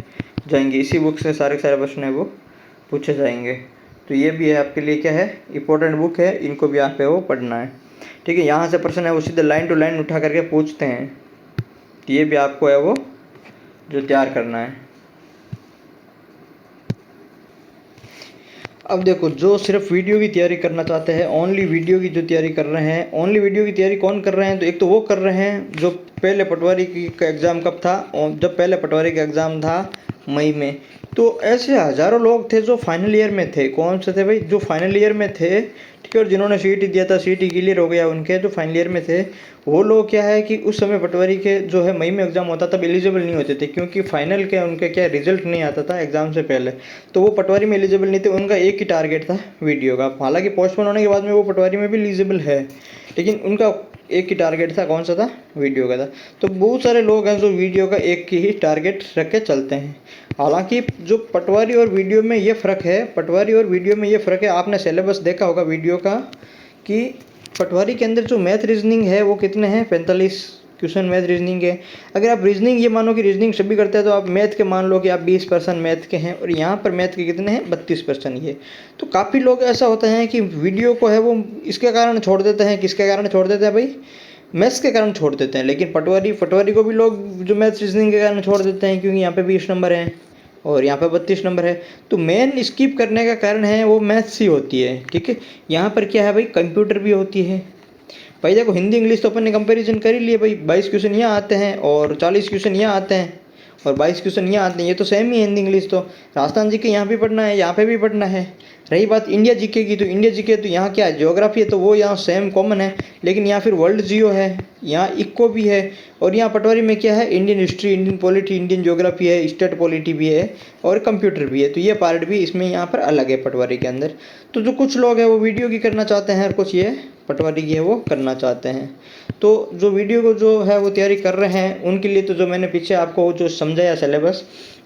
जाएंगे, इसी बुक से सारे सारे प्रश्न है वो पूछे जाएंगे। तो ये भी है आपके लिए क्या है, इंपॉर्टेंट बुक है, इनको भी आप पे वो पढ़ना है, ठीक है। यहाँ से प्रश्न है वो सीधे लाइन टू लाइन उठा करके पूछते हैं, तो ये भी आपको है वो जो तैयार करना है। अब देखो, जो सिर्फ वीडियो की तैयारी करना चाहते हैं, ओनली वीडियो की जो तैयारी कर रहे हैं, ओनली वीडियो की तैयारी कौन कर रहे हैं, तो एक तो वो कर रहे हैं जो पहले पटवारी की का एग्ज़ाम कब था, और जब पहले पटवारी का एग्ज़ाम था मई में, तो ऐसे हज़ारों लोग थे जो फाइनल ईयर में थे। कौन से थे भाई, जो फाइनल ईयर में थे, ठीक है। और जिन्होंने सीईटी दिया था, सीईटी क्लियर हो गया उनके, जो फाइनल ईयर में थे वो लोग क्या है कि उस समय पटवारी के जो है मई में एग्ज़ाम होता तब एलिजिबल नहीं होते थे, क्योंकि फाइनल के उनके क्या रिजल्ट नहीं आता था एग्ज़ाम से पहले, तो वो पटवारी में एलिजिबल नहीं थे। उनका एक ही टारगेट था वीडियो का, हालांकि पोस्टपोन होने के बाद में वो पटवारी में भी एलिजिबल है, लेकिन उनका एक ही टारगेट था, कौन सा था, वीडियो का था। तो बहुत सारे लोग हैं जो वीडियो का एक ही टारगेट रख के चलते हैं। हालांकि जो पटवारी और वीडियो में ये फ़र्क है, पटवारी और वीडियो में ये फ़र्क है, आपने सिलेबस देखा होगा वीडियो का कि पटवारी के अंदर जो मैथ रीजनिंग है वो कितने हैं, 45 क्वेश्चन मैथ रीजनिंग है। अगर आप रीजनिंग ये मानो कि रीजनिंग सभी करते हैं तो आप मैथ के मान लो कि आप 20% मैथ के हैं, और यहाँ पर मैथ के कितने हैं, 32% ये। तो काफ़ी लोग ऐसा होता है कि वीडियो को है वो इसके कारण छोड़ देते हैं, किसके कारण छोड़ देते हैं भाई, मैथ्स के कारण छोड़ देते हैं। लेकिन पटवारी को भी लोग जो मैथ रीजनिंग के कारण छोड़ देते हैं, क्योंकि यहाँ पे 20 नंबर हैं और यहाँ पे 32 नंबर है। तो मेन स्किप करने का कारण है वो मैथ्स ही होती है, ठीक है। यहाँ पर क्या है भाई, कंप्यूटर भी होती है भाई। देखो, हिंदी इंग्लिश तो अपन ने कंपैरिजन कर ही लिए भाई, 22 क्वेश्चन यहाँ आते हैं और 40 क्वेश्चन यहाँ आते हैं और 22 क्वेश्चन यहाँ आते हैं, ये तो सेम ही है हिंदी इंग्लिश। तो राजस्थान जीके यहाँ भी पढ़ना है, यहाँ पे भी पढ़ना है। रही बात इंडिया जीके की, तो इंडिया जीके तो यहाँ क्या है, ज्योग्राफी है तो वो यहाँ सेम कॉमन है, लेकिन यहाँ फिर वर्ल्ड जियो है, यहाँ इको भी है, और यहाँ पटवारी में क्या है, Indian history, Indian polity, Indian geography है, स्टेट पॉलिटी भी है और कंप्यूटर भी है। तो ये पार्ट भी इसमें यहाँ पर अलग है पटवारी के अंदर। तो जो कुछ लोग हैं वो वीडियो की करना चाहते हैं और कुछ ये पटवारी की है वो करना चाहते हैं। तो जो वीडियो को जो है वो तैयारी कर रहे हैं उनके लिए तो जो मैंने पीछे आपको जो समझाया सिलेबस,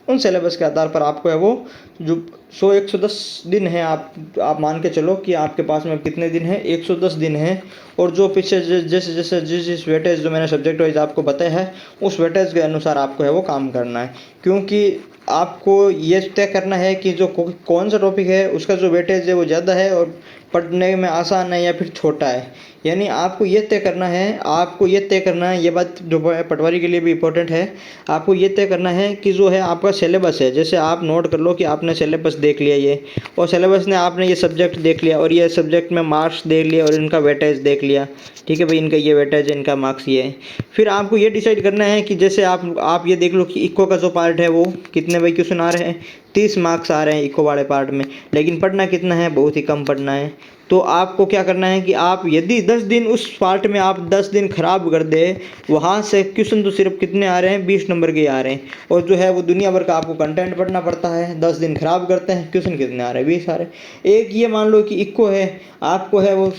उन सिलेबस के आधार पर आपको है वो जो 110 दिन है, आप मान के चलो कि आपके पास में कितने दिन है, 110 दिन है। और जो पीछे जैसे जैसे जिस वेटेज जो मैंने सब्जेक्ट वाइज आपको बताया है, उस वेटेज के अनुसार आपको है वो काम करना है, क्योंकि आपको ये तय करना है कि जो कौन सा टॉपिक है उसका जो वेटेज है वो ज़्यादा है और पढ़ने में आसान है या फिर छोटा है। यानी आपको ये तय करना है, ये बात जो पटवारी के लिए भी इम्पोर्टेंट है। आपको ये तय करना है कि जो है आपका सिलेबस है, जैसे आप नोट कर लो कि आपने सिलेबस देख लिया ये, और सिलेबस ने आपने ये सब्जेक्ट देख लिया और ये सब्जेक्ट में मार्क्स देख लिया और इनका वेटेज देख लिया, ठीक है भाई, इनका ये वेटेज है, इनका मार्क्स ये है। फिर आपको ये डिसाइड करना है कि जैसे आप ये देख लो कि इको का जो पार्ट है वो कितने भाई क्वेश्चन आ रहे हैं, 30 मार्क्स आ रहे हैं इको वाले पार्ट में, लेकिन पढ़ना कितना है, बहुत ही कम पढ़ना है। तो आपको क्या करना है कि आप यदि 10 दिन उस पार्ट में आप 10 दिन खराब कर दे, वहाँ से क्वेश्चन तो सिर्फ कितने आ रहे हैं, 20 नंबर के आ रहे हैं, और जो है वो दुनिया भर का आपको कंटेंट पढ़ना पड़ता है। 10 दिन खराब करते हैं, क्वेश्चन कितने आ रहे हैं, 20 आ रहे हैं। एक ये मान लो कि इको है, आपको है वो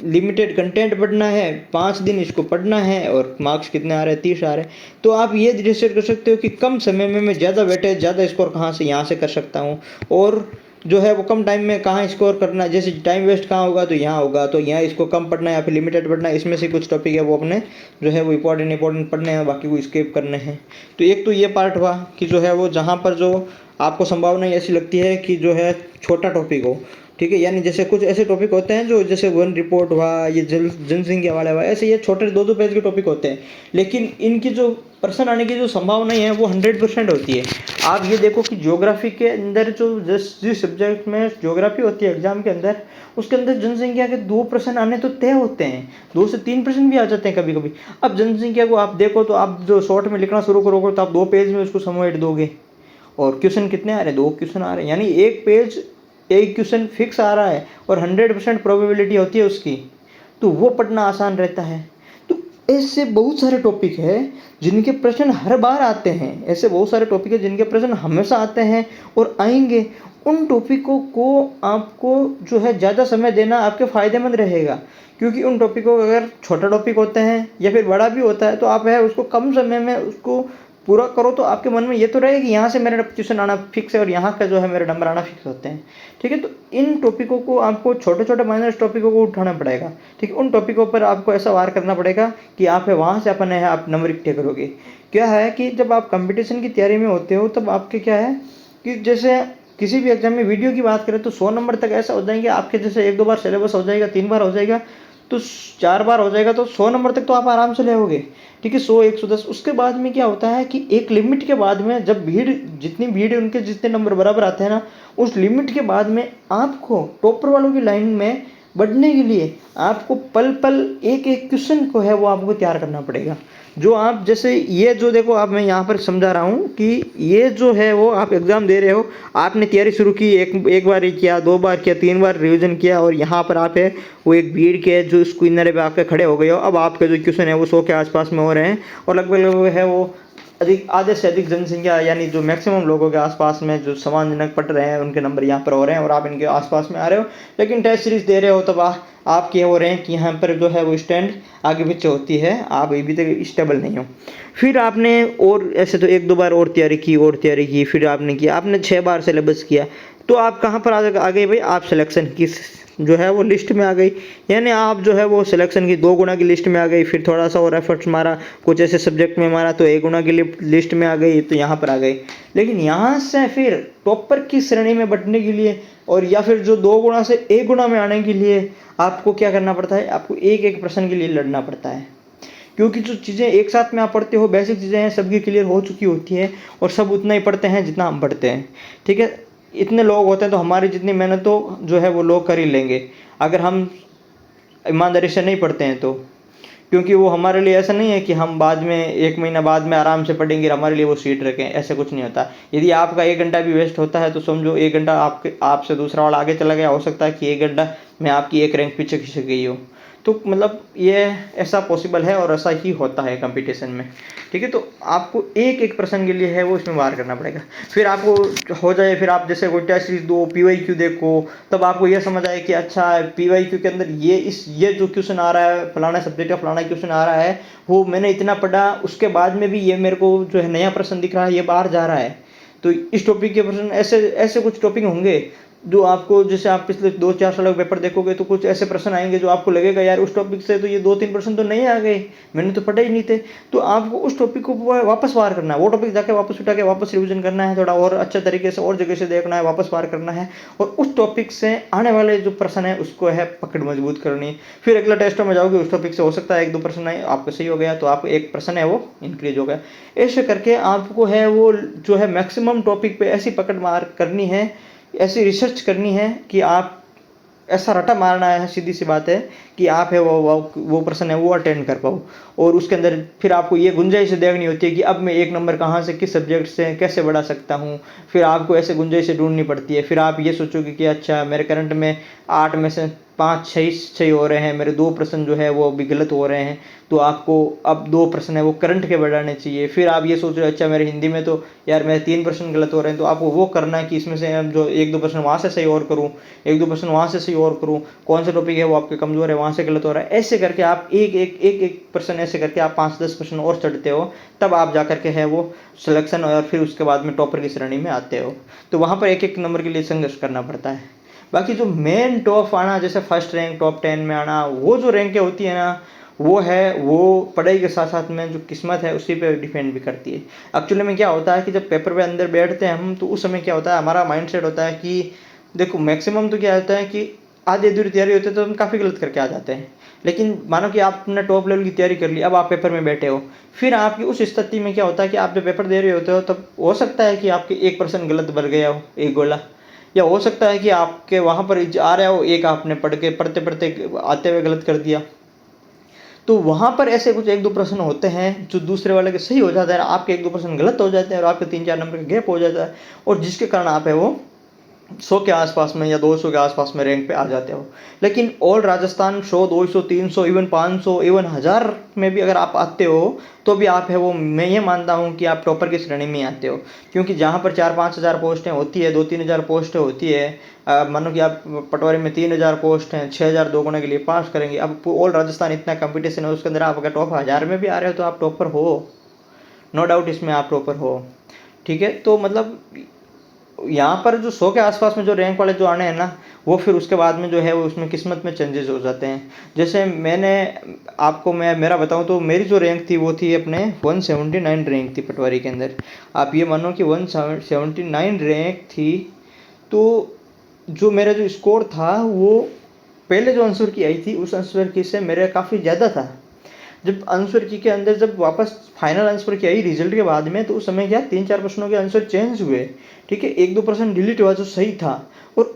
लिमिटेड कंटेंट पढ़ना है, 5 दिन इसको पढ़ना है और मार्क्स कितने आ रहे हैं, 30 आ रहे हैं। तो आप ये डिसाइड कर सकते हो कि कम समय में मैं ज़्यादा वेटेज, ज़्यादा स्कोर कहाँ से, यहाँ से कर सकता हूँ, और जो है वो कम टाइम में कहाँ स्कोर करना है। जैसे टाइम वेस्ट कहाँ होगा, तो यहाँ होगा, तो यहाँ इसको कम पढ़ना है या फिर लिमिटेड पढ़ना है। इसमें से कुछ टॉपिक है वो अपने जो है वो इंपॉर्टेंट पढ़ने हैं, बाकी को स्किप करने हैं। तो एक तो ये पार्ट हुआ कि जो है वो जहाँ पर जो आपको संभावना ऐसी लगती है कि जो है छोटा टॉपिक हो, ठीक है। यानी जैसे कुछ ऐसे टॉपिक होते हैं जो जैसे वन रिपोर्ट हुआ, ये जनसंख्या वाले हुआ, ऐसे ये छोटे 2-2 पेज के टॉपिक होते हैं, लेकिन इनकी जो प्रश्न आने की जो संभावना है वो 100% होती है। आप ये देखो कि ज्योग्राफी के अंदर जो जिस सब्जेक्ट में ज्योग्राफी होती है एग्जाम के अंदर, उसके अंदर जनसंख्या के 2 प्रश्न आने तो तय होते हैं, 2 से 3 प्रश्न भी आ जाते हैं कभी कभी। अब जनसंख्या को आप देखो तो आप जो शॉर्ट में लिखना शुरू करोगे तो आप 2 पेज में उसको समेट दोगे, और क्वेश्चन कितने आ रहे हैं, 2 क्वेश्चन आ रहे हैं, यानी एक पेज एक क्वेश्चन फिक्स आ रहा है और 100% प्रोबेबिलिटी होती है उसकी, तो वो पढ़ना आसान रहता है। तो ऐसे बहुत सारे टॉपिक है जिनके प्रश्न हर बार आते हैं, ऐसे बहुत सारे टॉपिक है जिनके प्रश्न हमेशा आते हैं और आएंगे। उन टॉपिकों को आपको जो है ज़्यादा समय देना आपके फ़ायदेमंद रहेगा, क्योंकि उन टॉपिकों को अगर छोटा टॉपिक होते हैं या फिर बड़ा भी होता है तो आप है उसको कम समय में उसको पूरा करो, तो आपके मन में ये तो रहे कि यहाँ से मेरा ट्यूशन आना फिक्स है और यहाँ का जो है मेरे नंबर आना फिक्स होते हैं। ठीक है, तो इन टॉपिकों को आपको छोटे छोटे माइनर टॉपिकों को उठाना पड़ेगा। ठीक है, उन टॉपिकों पर आपको ऐसा वार करना पड़ेगा कि आप है वहाँ से अपने है आप नंबर इकट्ठे करोगे। क्या है कि जब आप कंपटीशन की तैयारी में होते हो तब आपके क्या है कि जैसे किसी भी एग्जाम में वीडियो की बात करें तो 100 नंबर तक ऐसा हो जाएंगे आपके, जैसे 1-2 बार सिलेबस हो जाएगा, 3 बार हो जाएगा, तो 4 बार हो जाएगा, तो 100 नंबर तक तो आप आराम से ले होगे। ठीक है, 100 110 उसके बाद में क्या होता है कि एक लिमिट के बाद में जब जितनी भीड़ है उनके जितने नंबर बराबर आते हैं ना, उस लिमिट के बाद में आपको टॉपर वालों की लाइन में बढ़ने के लिए आपको पल पल एक एक क्वेश्चन को है वो आपको तैयार करना पड़ेगा। जो आप जैसे ये जो देखो आप मैं यहाँ पर समझा रहा हूँ कि ये जो है वो आप एग्ज़ाम दे रहे हो, आपने तैयारी शुरू की, एक बार ही किया, 2 बार किया, 3 बार रिवीजन किया, और यहाँ पर आप है वो एक भीड़ के जो स्क्रीनर पे आपके खड़े हो गए हो। अब आपके जो क्वेश्चन है वो 100 के आसपास में हो रहे हैं और लगभग है वो अधिक आधे से अधिक जनसंख्या यानी जो मैक्सिमम लोगों के आसपास में जो सम्मानजनक पढ़ रहे हैं उनके नंबर यहाँ पर हो रहे हैं और आप इनके आसपास में आ रहे हो, लेकिन टेस्ट सीरीज दे रहे हो तब आपके हो रहे हैं कि यहाँ पर जो है वो स्टैंड आगे पीछे होती है, आप अभी तक स्टेबल नहीं हो। फिर आपने और ऐसे तो 1-2 बार और तैयारी की, फिर आपने किया, आपने 6 बार सिलेबस किया, तो आप कहाँ पर आ गए भाई, आप सिलेक्शन की जो है वो लिस्ट में आ गई, यानी आप जो है वो सिलेक्शन की 2 गुना की लिस्ट में आ गई। फिर थोड़ा सा और एफर्ट्स मारा, कुछ ऐसे सब्जेक्ट में मारा तो 1 गुना की लिस्ट में आ गई, तो यहाँ पर आ गई। लेकिन यहाँ से फिर टॉपर की श्रेणी में बढ़ने के लिए और या फिर जो 2 गुना से 1 गुना में आने के लिए आपको क्या करना पड़ता है, आपको एक एक प्रश्न के लिए लड़ना पड़ता है, क्योंकि जो चीज़ें एक साथ में आप पढ़ते हो बेसिक चीज़ें हैं सबकी क्लियर हो चुकी होती है और सब उतना ही पढ़ते हैं जितना हम पढ़ते हैं। ठीक है, इतने लोग होते हैं तो हमारी जितनी मेहनत तो जो है वो लोग कर ही लेंगे अगर हम ईमानदारी से नहीं पढ़ते हैं तो, क्योंकि वो हमारे लिए ऐसा नहीं है कि हम बाद में 1 महीना बाद में आराम से पढ़ेंगे हमारे लिए वो सीट रखें, ऐसे कुछ नहीं होता। यदि आपका 1 घंटा भी वेस्ट होता है तो समझो 1 घंटा आपसे दूसरा वाला आगे चला गया, हो सकता है कि 1 घंटा में आपकी 1 रैंक पीछे खिसक गई हो। तो मतलब ये ऐसा पॉसिबल है और ऐसा ही होता है कंपटीशन में। ठीक है, तो आपको एक एक प्रश्न के लिए है वो इसमें वार करना पड़ेगा। फिर आपको हो जाए, फिर आप जैसे कोई टेस्ट सीरीज दो, PYQ देखो, तब आपको ये समझ आए कि अच्छा PYQ के अंदर ये जो क्वेश्चन आ रहा है फलाना सब्जेक्ट का फलाना क्वेश्चन आ रहा है, वो मैंने इतना पढ़ा, उसके बाद में भी ये मेरे को जो है नया प्रश्न दिख रहा है, ये बाहर जा रहा है, तो इस टॉपिक के प्रश्न ऐसे कुछ टॉपिक होंगे जो आपको, जैसे आप पिछले 2-4 सालों के पेपर देखोगे तो कुछ ऐसे प्रश्न आएंगे जो आपको लगेगा यार उस टॉपिक से तो ये 2-3 प्रश्न तो नहीं आ गए, मैंने तो पढ़े ही नहीं थे। तो आपको उस टॉपिक को वापस वार करना है, वो टॉपिक जाके वापस उठा के वापस रिवीजन करना है, थोड़ा और अच्छे तरीके से और जगह से देखना है, वापस वार करना है और उस टॉपिक से आने वाले जो प्रश्न है उसको है पकड़ मजबूत करनी। फिर अगला टेस्टों में जाओगे, उस टॉपिक से हो सकता है 1-2 प्रश्न है आपको सही हो गया तो आपको 1 प्रश्न है वो इंक्रीज हो गया। ऐसे करके आपको है वो जो है मैक्सिमम टॉपिक पे ऐसी पकड़ मार करनी है, ऐसी रिसर्च करनी है कि आप ऐसा रटा मारना है, सीधी सी बात है कि आप है वो प्रश्न है वो अटेंड कर पाओ। और उसके अंदर फिर आपको ये गुंजाइश देखनी होती है कि अब मैं 1 नंबर कहाँ से किस सब्जेक्ट से कैसे बढ़ा सकता हूँ, फिर आपको ऐसे गुंजाइश ढूंढनी पड़ती है। फिर आप ये सोचोगे कि अच्छा मेरे करंट में 8 में से 5-6 सही हो रहे हैं, मेरे 2 प्रश्न जो है वो भी गलत हो रहे हैं, तो आपको अब 2 प्रश्न है वो करंट के बढ़ाने चाहिए। फिर आप ये सोच रहे हो अच्छा मेरे हिंदी में तो यार मेरे 3 प्रश्न गलत हो रहे हैं, तो आपको वो करना है कि इसमें से जो 1-2 प्रश्न वहाँ से सही और करूँ, 1-2 प्रश्न वहाँ से सही और करूँ, कौन सा टॉपिक है वो आपके कमज़ोर है वहाँ से गलत हो रहा है। ऐसे करके आप एक प्रश्न ऐसे करके आप 5-10 प्रश्न और चढ़ते हो, तब आप जा करके है वो सिलेक्शन और फिर उसके बाद में टॉपर की श्रेणी में आते हो। तो वहाँ पर 1-1 नंबर के लिए संघर्ष करना पड़ता है। बाकी जो मेन टॉप आना, जैसे फर्स्ट रैंक टॉप 10 में आना, वो जो रैंकें होती है ना, वो पढ़ाई के साथ साथ में जो किस्मत है उसी पे डिपेंड भी करती है। एक्चुअली में क्या होता है कि जब पेपर पे अंदर बैठते हैं हम, तो उस समय क्या होता है हमारा माइंडसेट होता है कि देखो मैक्सिमम तो क्या होता है कि आधी अधूरी तैयारी होती है तो हम काफ़ी गलत करके आ जाते हैं। लेकिन मानो कि आपने टॉप लेवल की तैयारी कर ली, अब आप पेपर में बैठे हो, फिर आपकी उस स्थिति में क्या होता है कि आप जब पेपर दे रहे होते हो तब हो सकता है कि आपके 1% गलत भर गया हो, एक गोला, या हो सकता है कि आपके वहाँ पर आ रहा हो, एक आपने पढ़ते पढ़ते आते हुए गलत कर दिया। तो वहाँ पर ऐसे कुछ 1-2 प्रश्न होते हैं जो दूसरे वाले के सही हो जाता है, आपके 1-2 प्रश्न गलत हो जाते हैं और आपके 3-4 नंबर का गैप हो जाता है, और जिसके कारण आप है वो 100 के आसपास में या 200 के आसपास में रैंक पे आ जाते हो। लेकिन ऑल राजस्थान 100, 200, 300, इवन 500, इवन 1000 में भी अगर आप आते हो तो भी आप है वो, मैं ये मानता हूँ कि आप टॉपर की श्रेणी में आते हो। क्योंकि जहाँ पर 4-5 हज़ार पोस्टें होती है, 2-3 हज़ार पोस्टें होती है, मानो कि आप पटवारी में 3,000 पोस्ट हैं, 6,000 दोगुने के लिए पास करेंगे। अब ऑल राजस्थान इतना कंपटीशन है, उसके अंदर आप अगर टॉप 1000 में भी आ रहे हो तो आप टॉपर हो, नो डाउट इसमें आप टॉपर हो। ठीक है, तो मतलब यहाँ पर जो 100 के आसपास में जो रैंक वाले जो आने हैं ना, वो फिर उसके बाद में जो है वो उसमें किस्मत में चेंजेस हो जाते हैं। जैसे मैंने आपको मैं मेरा बताऊं तो मेरी जो रैंक थी वो थी अपने 179 रैंक थी पटवारी के अंदर। आप ये मानो कि 179 रैंक थी। तो जो मेरा जो स्कोर था वो पहले जो आंसर की आई थी उस आंसर की से मेरे काफ़ी ज़्यादा था। जब आंसर की के अंदर जब वापस फाइनल आंसर की आई रिजल्ट के बाद में, तो उस समय क्या 3-4 प्रश्नों के आंसर चेंज हुए। ठीक है, 1-2% डिलीट हुआ जो सही था, और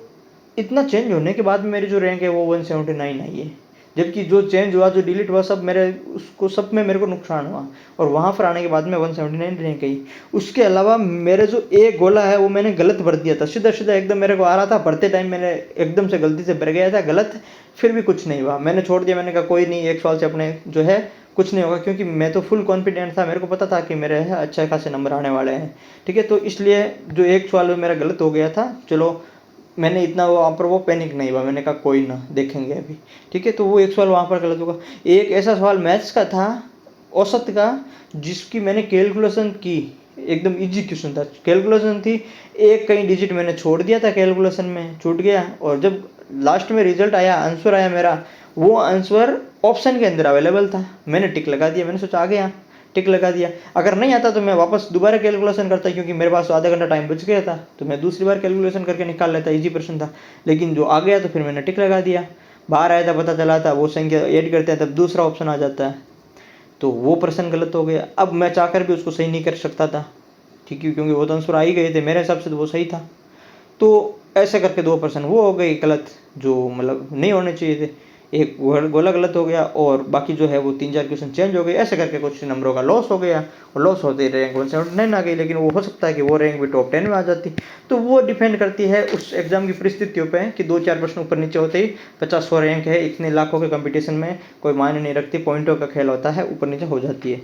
इतना चेंज होने के बाद मेरी जो रैंक है वो 179 आई है। जबकि जो चेंज हुआ, जो डिलीट हुआ, सब मेरे उसको सब में मेरे को नुकसान हुआ, और वहाँ पर आने के बाद में 179 रैंक आई। उसके अलावा मेरे जो एक गोला है वो मैंने गलत भर दिया था, सीधा सीधा एकदम मेरे को आ रहा था, भरते टाइम मैंने एकदम से गलती से भर गया था गलत, फिर भी कुछ नहीं हुआ, मैंने छोड़ दिया। मैंने कहा कोई नहीं, एक सवाल से अपने जो है कुछ नहीं होगा, क्योंकि मैं तो फुल कॉन्फिडेंट था, मेरे को पता था कि मेरे अच्छे खासे नंबर आने वाले हैं। ठीक है, तो इसलिए जो एक सवाल में मेरा गलत हो गया था, चलो मैंने इतना वहाँ पर वो पैनिक नहीं हुआ, मैंने कहा कोई ना, देखेंगे अभी। ठीक है, तो वो एक सवाल वहाँ पर गलत होगा। एक ऐसा सवाल मैथ्स का था, औसत का, जिसकी मैंने कैलकुलेशन की, एकदम इजी क्वेश्चन था, कैलकुलेशन थी, एक कहीं डिजिट मैंने छोड़ दिया था, कैलकुलेशन में छूट गया, और जब लास्ट में रिजल्ट आया, आंसर आया मेरा, वो आंसर ऑप्शन के अंदर अवेलेबल था। मैंने टिक लगा दिया, मैंने सोचा आ गया, टिक लगा दिया। अगर नहीं आता तो मैं वापस दोबारा कैलकुलेशन करता, क्योंकि मेरे पास आधा घंटा टाइम बच गया था, तो मैं दूसरी बार कैलकुलेशन करके निकाल लेता, इजी प्रश्न था। लेकिन जो आ गया तो फिर मैंने टिक लगा दिया, बाहर आया था, पता चला था वो संख्या ऐड करते हैं तब दूसरा ऑप्शन आ जाता है, तो वो प्रश्न गलत हो गया। अब मैं चाहकर भी उसको सही नहीं कर सकता था, ठीक है, क्योंकि वो तो आंसर आ ही गए थे, मेरे हिसाब से तो वो सही था। तो ऐसे करके 2% वो हो गई गलत, जो मतलब नहीं होने चाहिए थे। एक गोला गलत हो गया, और बाकी जो है वो 3-4 क्वेश्चन चेंज हो गए, ऐसे करके कुछ नंबरों का लॉस हो गया, और लॉस होते रैंक 179 आ गई। लेकिन वो हो सकता है कि वो रैंक भी टॉप 10 में आ जाती। तो वो डिपेंड करती है उस एग्जाम की परिस्थितियों पे, कि 2-4 प्रश्न ऊपर नीचे होते ही 50-100 रैंक है, इतने लाखों के कंपटीशन में कोई मायने नहीं रखती, पॉइंटों का खेल होता है, ऊपर नीचे हो जाती है।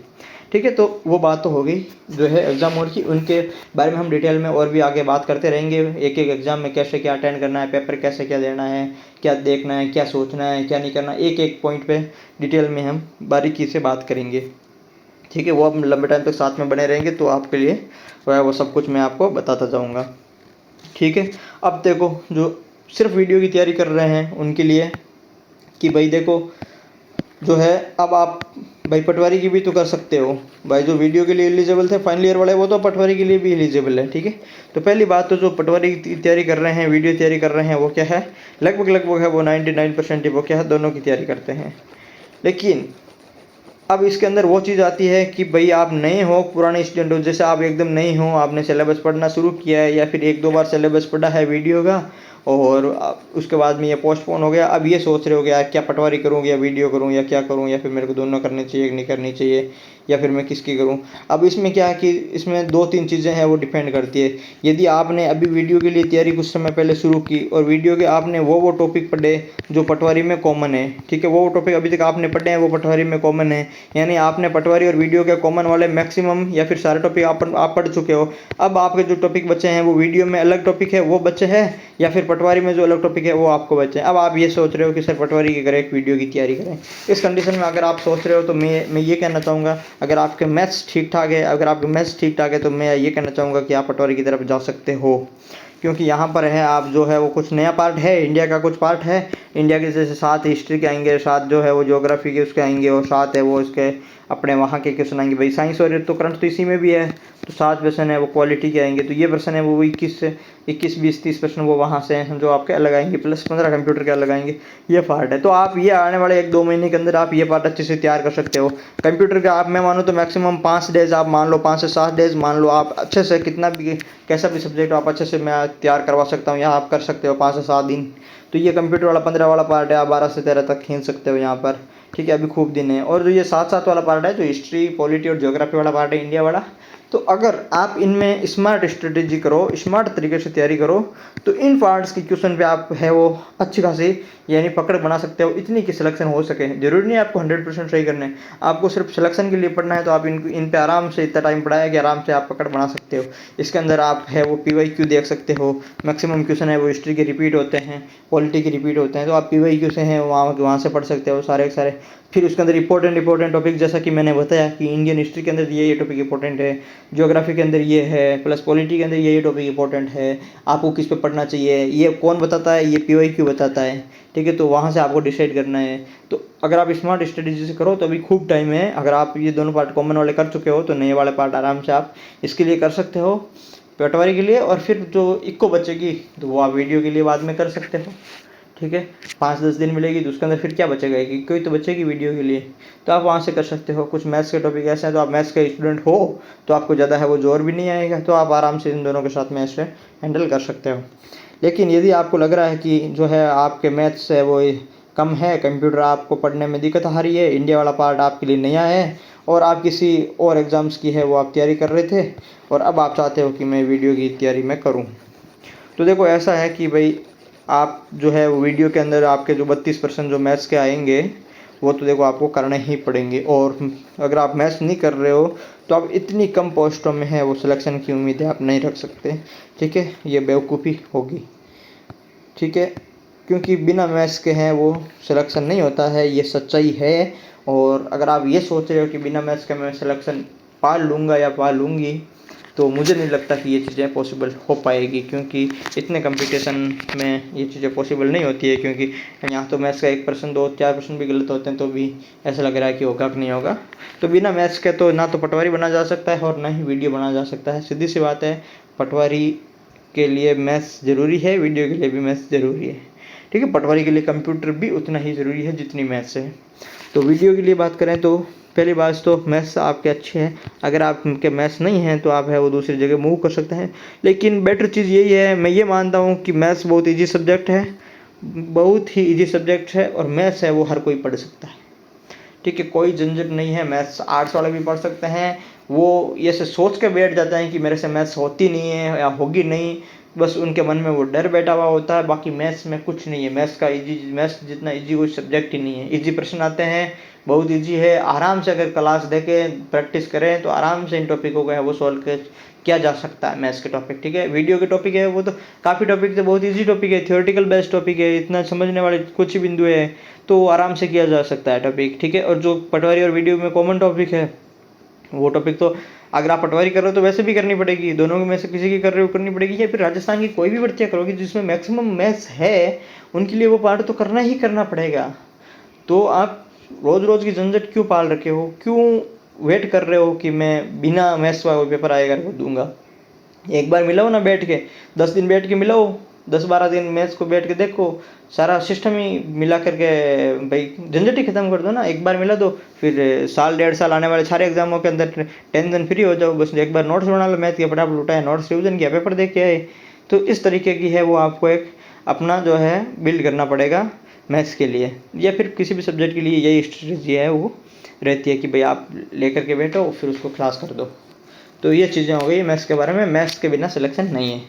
ठीक है, तो वो बात तो हो गई जो है एग्ज़ाम मोड की, उनके बारे में हम डिटेल में और भी आगे बात करते रहेंगे। एक एक एग्ज़ाम में कैसे क्या अटेंड करना है, पेपर कैसे क्या देना है, क्या देखना है, क्या सोचना है, क्या नहीं करना, एक एक पॉइंट पे डिटेल में हम बारीकी से बात करेंगे। ठीक है, वो हम लंबे टाइम तक साथ में बने रहेंगे, तो आपके लिए वो सब कुछ मैं आपको बताता जाऊँगा। ठीक है, अब देखो जो सिर्फ वीडियो की तैयारी कर रहे हैं उनके लिए, कि भाई देखो जो है, अब आप भाई पटवारी की भी तो कर सकते हो भाई। जो वीडियो के लिए एलिजिबल थे फाइनल ईयर वाले, वो तो पटवारी के लिए भी एलिजिबल है। ठीक है, तो पहली बात तो जो पटवारी की तैयारी कर रहे हैं, वीडियो तैयारी कर रहे हैं, वो क्या है, लगभग है वो 99% वो क्या है, दोनों की तैयारी करते हैं। लेकिन अब इसके अंदर वो चीज़ आती है कि भाई आप नए हो, पुराने स्टूडेंट हो, जैसे आप एकदम नए हो, आपने सिलेबस पढ़ना शुरू किया है, या फिर 1-2 बार सिलेबस पढ़ा है वीडियो का, और उसके बाद में ये पोस्टपोन हो गया, अब ये सोच रहे हो कि यार क्या पटवारी करूँ या वीडियो करूँ या क्या करूँ, या फिर मेरे को दोनों करनी चाहिए नहीं करनी चाहिए, या फिर मैं किसकी करूँ। अब इसमें क्या है कि इसमें 2-3 चीज़ें हैं, वो डिपेंड करती है। यदि आपने अभी वीडियो के लिए तैयारी कुछ समय पहले शुरू की, और वीडियो के आपने वो टॉपिक पढ़े जो पटवारी में कॉमन है, ठीक है, वो टॉपिक अभी तक आपने पढ़े हैं वो पटवारी में कॉमन है, यानी आपने पटवारी और वीडियो के कॉमन वाले मैक्सिमम या फिर सारे टॉपिक आप पढ़ चुके हो। अब आपके जो टॉपिक बचे हैं वो वीडियो में अलग टॉपिक है वो बचे हैं, या फिर पटवारी में जो अलग टॉपिक है वो आपको बचे हैं। अब आप ये सोच रहे हो कि सर पटवारी की करें, एक वीडियो की तैयारी करें। इस कंडीशन में अगर आप सोच रहे हो तो मैं ये कहना चाहूँगा, अगर आपके मैथ्स ठीक ठाक है, तो मैं ये कहना चाहूँगा कि आप पटवारी की तरफ जा सकते हो। क्योंकि यहाँ पर है आप जो है वो कुछ नया पार्ट है, इंडिया का कुछ पार्ट है। इंडिया के जैसे 7 हिस्ट्री के आएंगे, 7 जो है वो ज्योग्राफी के उसके आएंगे, और 7 है वो इसके अपने वहाँ के क्वेश्चन आएंगे। भाई साइंस और तो करंट तो इसी में भी है, तो 7 क्वेश्चन है वो क्वालिटी के आएंगे। तो ये पर्सन है वो 21 20 30% वो वहाँ से हैं जो आपके अलग आएंगे, प्लस 15 कंप्यूटर के अलग आएंगे। ये पार्ट है। तो आप ये आने वाले 1-2 महीने के अंदर आप ये पार्ट अच्छे से तैयार कर सकते हो। कंप्यूटर का आप मैं मानो तो मैक्सिमम 5 डेज आप मान लो, 5 से 7 डेज मान लो, आप अच्छे से कितना भी कैसा भी सब्जेक्ट आप अच्छे से मैं तैयार करवा सकता हूँ, या आप कर सकते हो 5 से 7 दिन। तो ये कंप्यूटर वाला 15 वाला पार्ट है, आप 12 से 13 तक खींच सकते हो यहाँ पर, ठीक है। अभी खूब दिन है। और जो ये 7-7 वाला पार्ट है, जो हिस्ट्री पॉलिटी और ज्योग्राफी वाला पार्ट है इंडिया वाला, तो अगर आप इनमें स्मार्ट स्ट्रेटेजी करो, स्मार्ट तरीके से तैयारी करो, तो इन पार्ट्स के क्वेश्चन पे आप है वो अच्छी खासी यानी पकड़ बना सकते हो, इतनी कि सिलेक्शन हो सके। जरूरी नहीं आपको 100% सही करना है, आपको सिर्फ सिलेक्शन के लिए पढ़ना है। तो आप इन पे आराम से इतना टाइम पढ़ाया कि आराम से आप पकड़ बना सकते हो। इसके अंदर आप है वो PYQ देख सकते हो, मैक्सिमम क्वेश्चन है वो हिस्ट्री के रिपीट होते हैं, पॉलिटी के रिपीट होते हैं। तो आप PYQ से हैं वहाँ से पढ़ सकते हो सारे के सारे। फिर उसके अंदर इंपॉर्टेंट टॉपिक, जैसा कि मैंने बताया कि इंडियन हिस्ट्री के अंदर ये टॉपिक इंपॉर्टेंट है, ज्योग्राफी के अंदर ये है, प्लस पॉलिटी के अंदर ये टॉपिक इंपॉर्टेंट है, आपको किस पे पढ़ना चाहिए ये कौन बताता है, ये PYQ बताता है, ठीक है। तो वहाँ से आपको डिसाइड करना है। तो अगर आप स्मार्ट स्ट्रेटेजी से करो तो अभी खूब टाइम है। अगर आप ये दोनों पार्ट कॉमन वाले कर चुके हो तो नए वाले पार्ट आराम से आप इसके लिए कर सकते हो, पटवारी के लिए। और फिर जो इक्को बचेगी तो वो आप वीडियो के लिए बाद में कर सकते हो, ठीक है। 5-10 दिन मिलेगी तो उसके अंदर फिर क्या बचेगा, कि कोई तो बचेगी वीडियो के लिए, तो आप वहाँ से कर सकते हो। कुछ मैथ्स के टॉपिक ऐसे हैं तो आप मैथ्स के स्टूडेंट हो तो आपको ज़्यादा है वो जोर भी नहीं आएगा, तो आप आराम से इन दोनों के साथ मैथ्स से हैंडल कर सकते हो। लेकिन यदि आपको लग रहा है कि जो है आपके मैथ्स है वो कम है, कंप्यूटर आपको पढ़ने में दिक्कत आ रही है, इंडिया वाला पार्ट आपके लिए नया है, और आप किसी और एग्ज़ाम्स की है वो आप तैयारी कर रहे थे, और अब आप चाहते हो कि मैं वीडियो की तैयारी मैं करूँ, तो देखो ऐसा है कि भाई आप जो है वीडियो के अंदर आपके जो 32% जो मैथ्स के आएंगे वो तो देखो आपको करने ही पड़ेंगे। और अगर आप मैथ्स नहीं कर रहे हो तो आप इतनी कम पोस्टों में है वो सिलेक्शन की उम्मीदें आप नहीं रख सकते, ठीक है। ये बेवकूफ़ी होगी, ठीक है, क्योंकि बिना मैथ्स के हैं वो सिलेक्शन नहीं होता है, ये सच्चाई है। और अगर आप ये सोच रहे हो कि बिना मैथ्स के मैं सिलेक्शन पा लूँगा या पा लूँगी, तो मुझे नहीं लगता कि ये चीज़ें पॉसिबल हो पाएगी, क्योंकि इतने कंपटीशन में ये चीज़ें पॉसिबल नहीं होती है। क्योंकि यहाँ तो मैथ्स का 1%, 2-4% भी गलत होते हैं तो भी ऐसा लग रहा है कि होगा कि नहीं होगा। तो बिना मैथ्स के तो ना तो पटवारी बना जा सकता है और ना ही वीडियो बना जा सकता है, सीधी सी बात है। पटवारी के लिए मैथ्स ज़रूरी है, वीडियो के लिए भी मैथ्स ज़रूरी है, ठीक है। पटवारी के लिए कंप्यूटर भी उतना ही ज़रूरी है जितनी मैथ्स है। तो वीडियो के लिए बात करें तो पहली बात तो मैथ्स आपके अच्छे हैं, अगर आपके मैथ्स नहीं हैं तो आप है वो दूसरी जगह मूव कर सकते हैं। लेकिन बेटर चीज़ यही है, मैं ये मानता हूँ कि मैथ्स बहुत ईजी सब्जेक्ट है, बहुत ही ईजी सब्जेक्ट है, और मैथ्स है वो हर कोई पढ़ सकता है, ठीक है। कोई झंझट नहीं है, मैथ्स आर्ट्स वाले भी पढ़ सकते हैं। वो ये से सोच के बैठ जाते हैं कि मेरे से मैथ्स होती नहीं है या होगी नहीं, बस उनके मन में वो डर बैठा हुआ होता है। बाकी मैथ्स में कुछ नहीं है, मैथ्स जितना इजी कोई सब्जेक्ट ही नहीं है। इजी प्रश्न आते हैं, बहुत इजी है, आराम से अगर क्लास देखें प्रैक्टिस करें तो आराम से इन टॉपिकों को है वो सॉल्व किया जा सकता है, मैथ्स के टॉपिक, ठीक है। वीडियो के टॉपिक है वो तो काफ़ी टॉपिक से बहुत इजी टॉपिक है, थियोरेटिकल बेस्ड टॉपिक है, इतना समझने वाले कुछ ही बिंदु है, तो आराम से किया जा सकता है टॉपिक, ठीक है। और जो पटवारी और वीडियो में कॉमन टॉपिक है वो टॉपिक तो अगर आप पटवारी कर रहे हो तो वैसे भी करनी पड़ेगी, दोनों में से किसी की कर रहे हो करनी पड़ेगी, या फिर राजस्थान की कोई भी भर्तियाँ करोगे जिसमें मैक्सिमम मैथ्स है उनके लिए वो पार्ट तो करना ही करना पड़ेगा। तो आप रोज़ रोज़ की झंझट क्यों पाल रखे हो, क्यों वेट कर रहे हो कि मैं बिना मैथ्स वाला पेपर आएगा वो दूंगा। एक बार मिलाओ ना बैठ के, 10 दिन बैठ के मिलाओ, 10-12 दिन मैथ्स को बैठ के देखो, सारा सिस्टम ही मिला करके भाई झंझट ही खत्म कर दो ना। एक बार मिला दो, फिर साल 1.5 साल आने वाले सारे एग्जामों के अंदर टेंशन फ्री हो जाओ। बस एक बार नोट्स बना लो, मैथ के फटाफट उठाए नोट्स रिविजन किया, पेपर दे के आए। तो इस तरीके की है वो आपको एक अपना जो है बिल्ड करना पड़ेगा मैथ्स के लिए, या फिर किसी भी सब्जेक्ट के लिए यही स्ट्रेटजी है वो रहती है कि भाई आप लेकर के बैठो फिर उसको क्लास कर दो। तो ये चीज़ें हो गई मैथ्स के बारे में। मैथ्स के बिना सिलेक्शन नहीं है,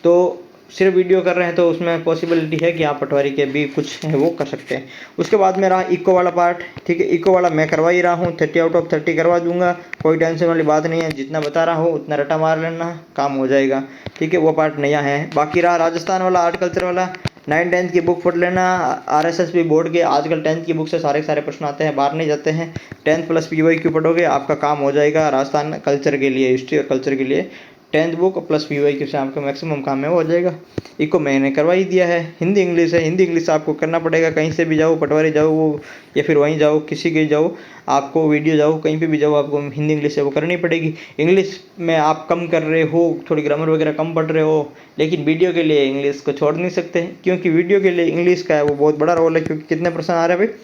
तो सिर्फ वीडियो कर रहे हैं तो उसमें पॉसिबिलिटी है कि आप पटवारी के भी कुछ है वो कर सकते हैं। उसके बाद में रहा इको वाला पार्ट, ठीक है। इको वाला मैं करवा ही रहा हूँ, 30/30 करवा दूंगा, कोई टेंशन वाली बात नहीं है। जितना बता रहा हूँ उतना रटा मार लेना, काम हो जाएगा, ठीक है। वो पार्ट नया है। बाकी रहा राजस्थान वाला, आर्ट कल्चर वाला, 9th-10th की बुक पढ़ लेना। RSSB बोर्ड के आजकल 10th की बुक से सारे प्रश्न आते हैं, बाहर नहीं जाते हैं। 10th प्लस PYQ पढ़ोगे आपका काम हो जाएगा राजस्थान कल्चर के लिए, हिस्ट्री और कल्चर के लिए, 10th बुक प्लस PYQ से आपका मैक्सिमम काम है वो हो जाएगा। इको मैंने करवा ही दिया है। हिंदी इंग्लिश है, हिंदी इंग्लिश आपको करना पड़ेगा, कहीं से भी जाओ, पटवारी जाओ वो या फिर वहीं जाओ, किसी के जाओ, आपको वीडियो जाओ, कहीं पे भी जाओ, आपको हिंदी इंग्लिश है वो करनी पड़ेगी। इंग्लिश में आप कम कर रहे हो, थोड़ी ग्रामर वगैरह कम पढ़ रहे हो, लेकिन वीडियो के लिए इंग्लिश को छोड़ नहीं सकते, क्योंकि वीडियो के लिए इंग्लिश का है वो बहुत बड़ा रोल है। क्योंकि कितने प्रश्न आ रहे हैं भाई,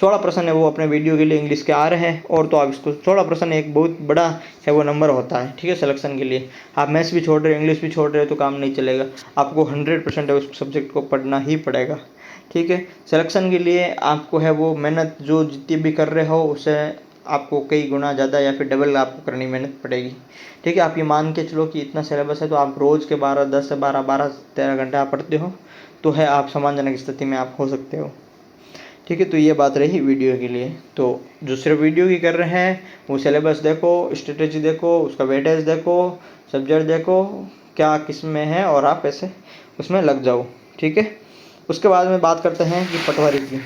16% है वो अपने वीडियो के लिए इंग्लिश के आ रहे हैं। और तो आप इसको 16% एक बहुत बड़ा है वो नंबर होता है, ठीक है, सिलेक्शन के लिए। आप मैथ्स भी छोड़ रहे हो, इंग्लिश भी छोड़ रहे हो तो काम नहीं चलेगा, आपको 100% है उस सब्जेक्ट को पढ़ना ही पड़ेगा, ठीक है। सिलेक्शन के लिए आपको है वो मेहनत जो जितनी भी कर रहे हो उससे आपको कई गुना ज़्यादा या फिर डबल आपको करनी मेहनत पड़ेगी, ठीक है। आप ये मान के चलो कि इतना सिलेबस है तो आप रोज़ के 10 से 12 घंटे आप पढ़ते हो तो है आप सम्मानजनक स्थिति में आप हो सकते हो, ठीक है। तो ये बात रही वीडियो के लिए। तो जो सिर्फ वीडियो की कर रहे हैं वो सिलेबस देखो, स्ट्रेटेजी देखो, उसका वेटेज देखो, सब्जेक्ट देखो क्या किस में है और आप ऐसे उसमें लग जाओ, ठीक है। उसके बाद में बात करते हैं कि पटवारी की।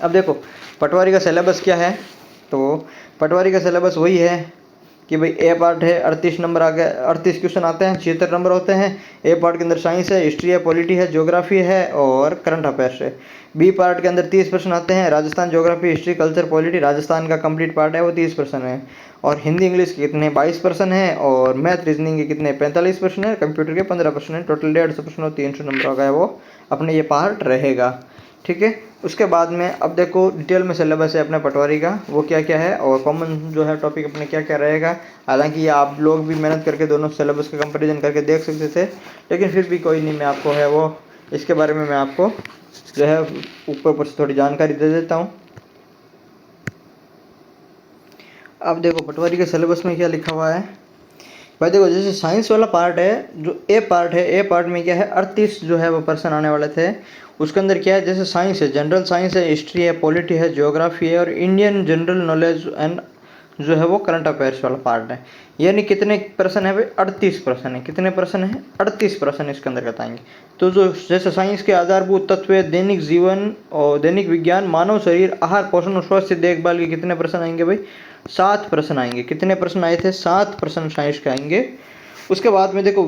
अब देखो पटवारी का सिलेबस क्या है, तो पटवारी का सिलेबस वही है कि भाई ए पार्ट है 38 नंबर आ गए, 38 क्वेश्चन आते हैं, 76 नंबर होते हैं। ए पार्ट के अंदर साइंस है, हिस्ट्री है, पॉलिटी है, ज्योग्राफी है और करंट अफेयर्स है। बी पार्ट के अंदर 30 प्रश्न आते हैं, Rajasthan, geography, history, culture, polity, Rajasthan का कंप्लीट पार्ट है वो 30 प्रश्न है। और हिंदी इंग्लिश के कितने 22 प्रश्न है और मैथ रीजनिंग के कितने 45 प्रश्न है, कंप्यूटर के 15 प्रश्न है। टोटल 150 प्रश्न और 300 नंबर हो गया वो अपने ये पार्ट रहेगा, ठीक है। उसके बाद में अब देखो डिटेल में सिलेबस है अपने पटवारी का वो क्या क्या है और कॉमन जो है टॉपिक अपने क्या क्या रहेगा। हालांकि ये आप लोग भी मेहनत करके दोनों सिलेबस का कंपैरिजन करके देख सकते थे, लेकिन फिर भी कोई नहीं, मैं आपको है वो इसके बारे में मैं आपको जो है ऊपर से थोड़ी जानकारी दे देता हूँ। अब देखो पटवारी के सिलेबस में क्या लिखा हुआ है भाई। देखो जैसे साइंस वाला पार्ट है, जो ए पार्ट है, ए पार्ट में क्या है 38 जो है वो पर्सन आने वाले थे। उसके अंदर क्या है, जैसे साइंस है, जनरल साइंस है, हिस्ट्री है, पॉलिटी है, ज्योग्राफी है और इंडियन जनरल नॉलेज एंड जो है वो करंट अफेयर्स वाला पार्ट है। यानी कितने पर्सन है भाई, 38 पर्सन है। कितने पर्सन है, 38 पर्सन इसके अंदर बताएंगे। तो जो जैसे साइंस के आधारभूत तत्व है, दैनिक जीवन और दैनिक विज्ञान, मानव शरीर, आहार, पोषण और स्वास्थ्य देखभाल के कितने प्रश्न आएंगे भाई, 7 प्रश्न आएंगे। कितने प्रश्न आए थे, 7 प्रश्न साइंस के आएंगे। उसके बाद में देखो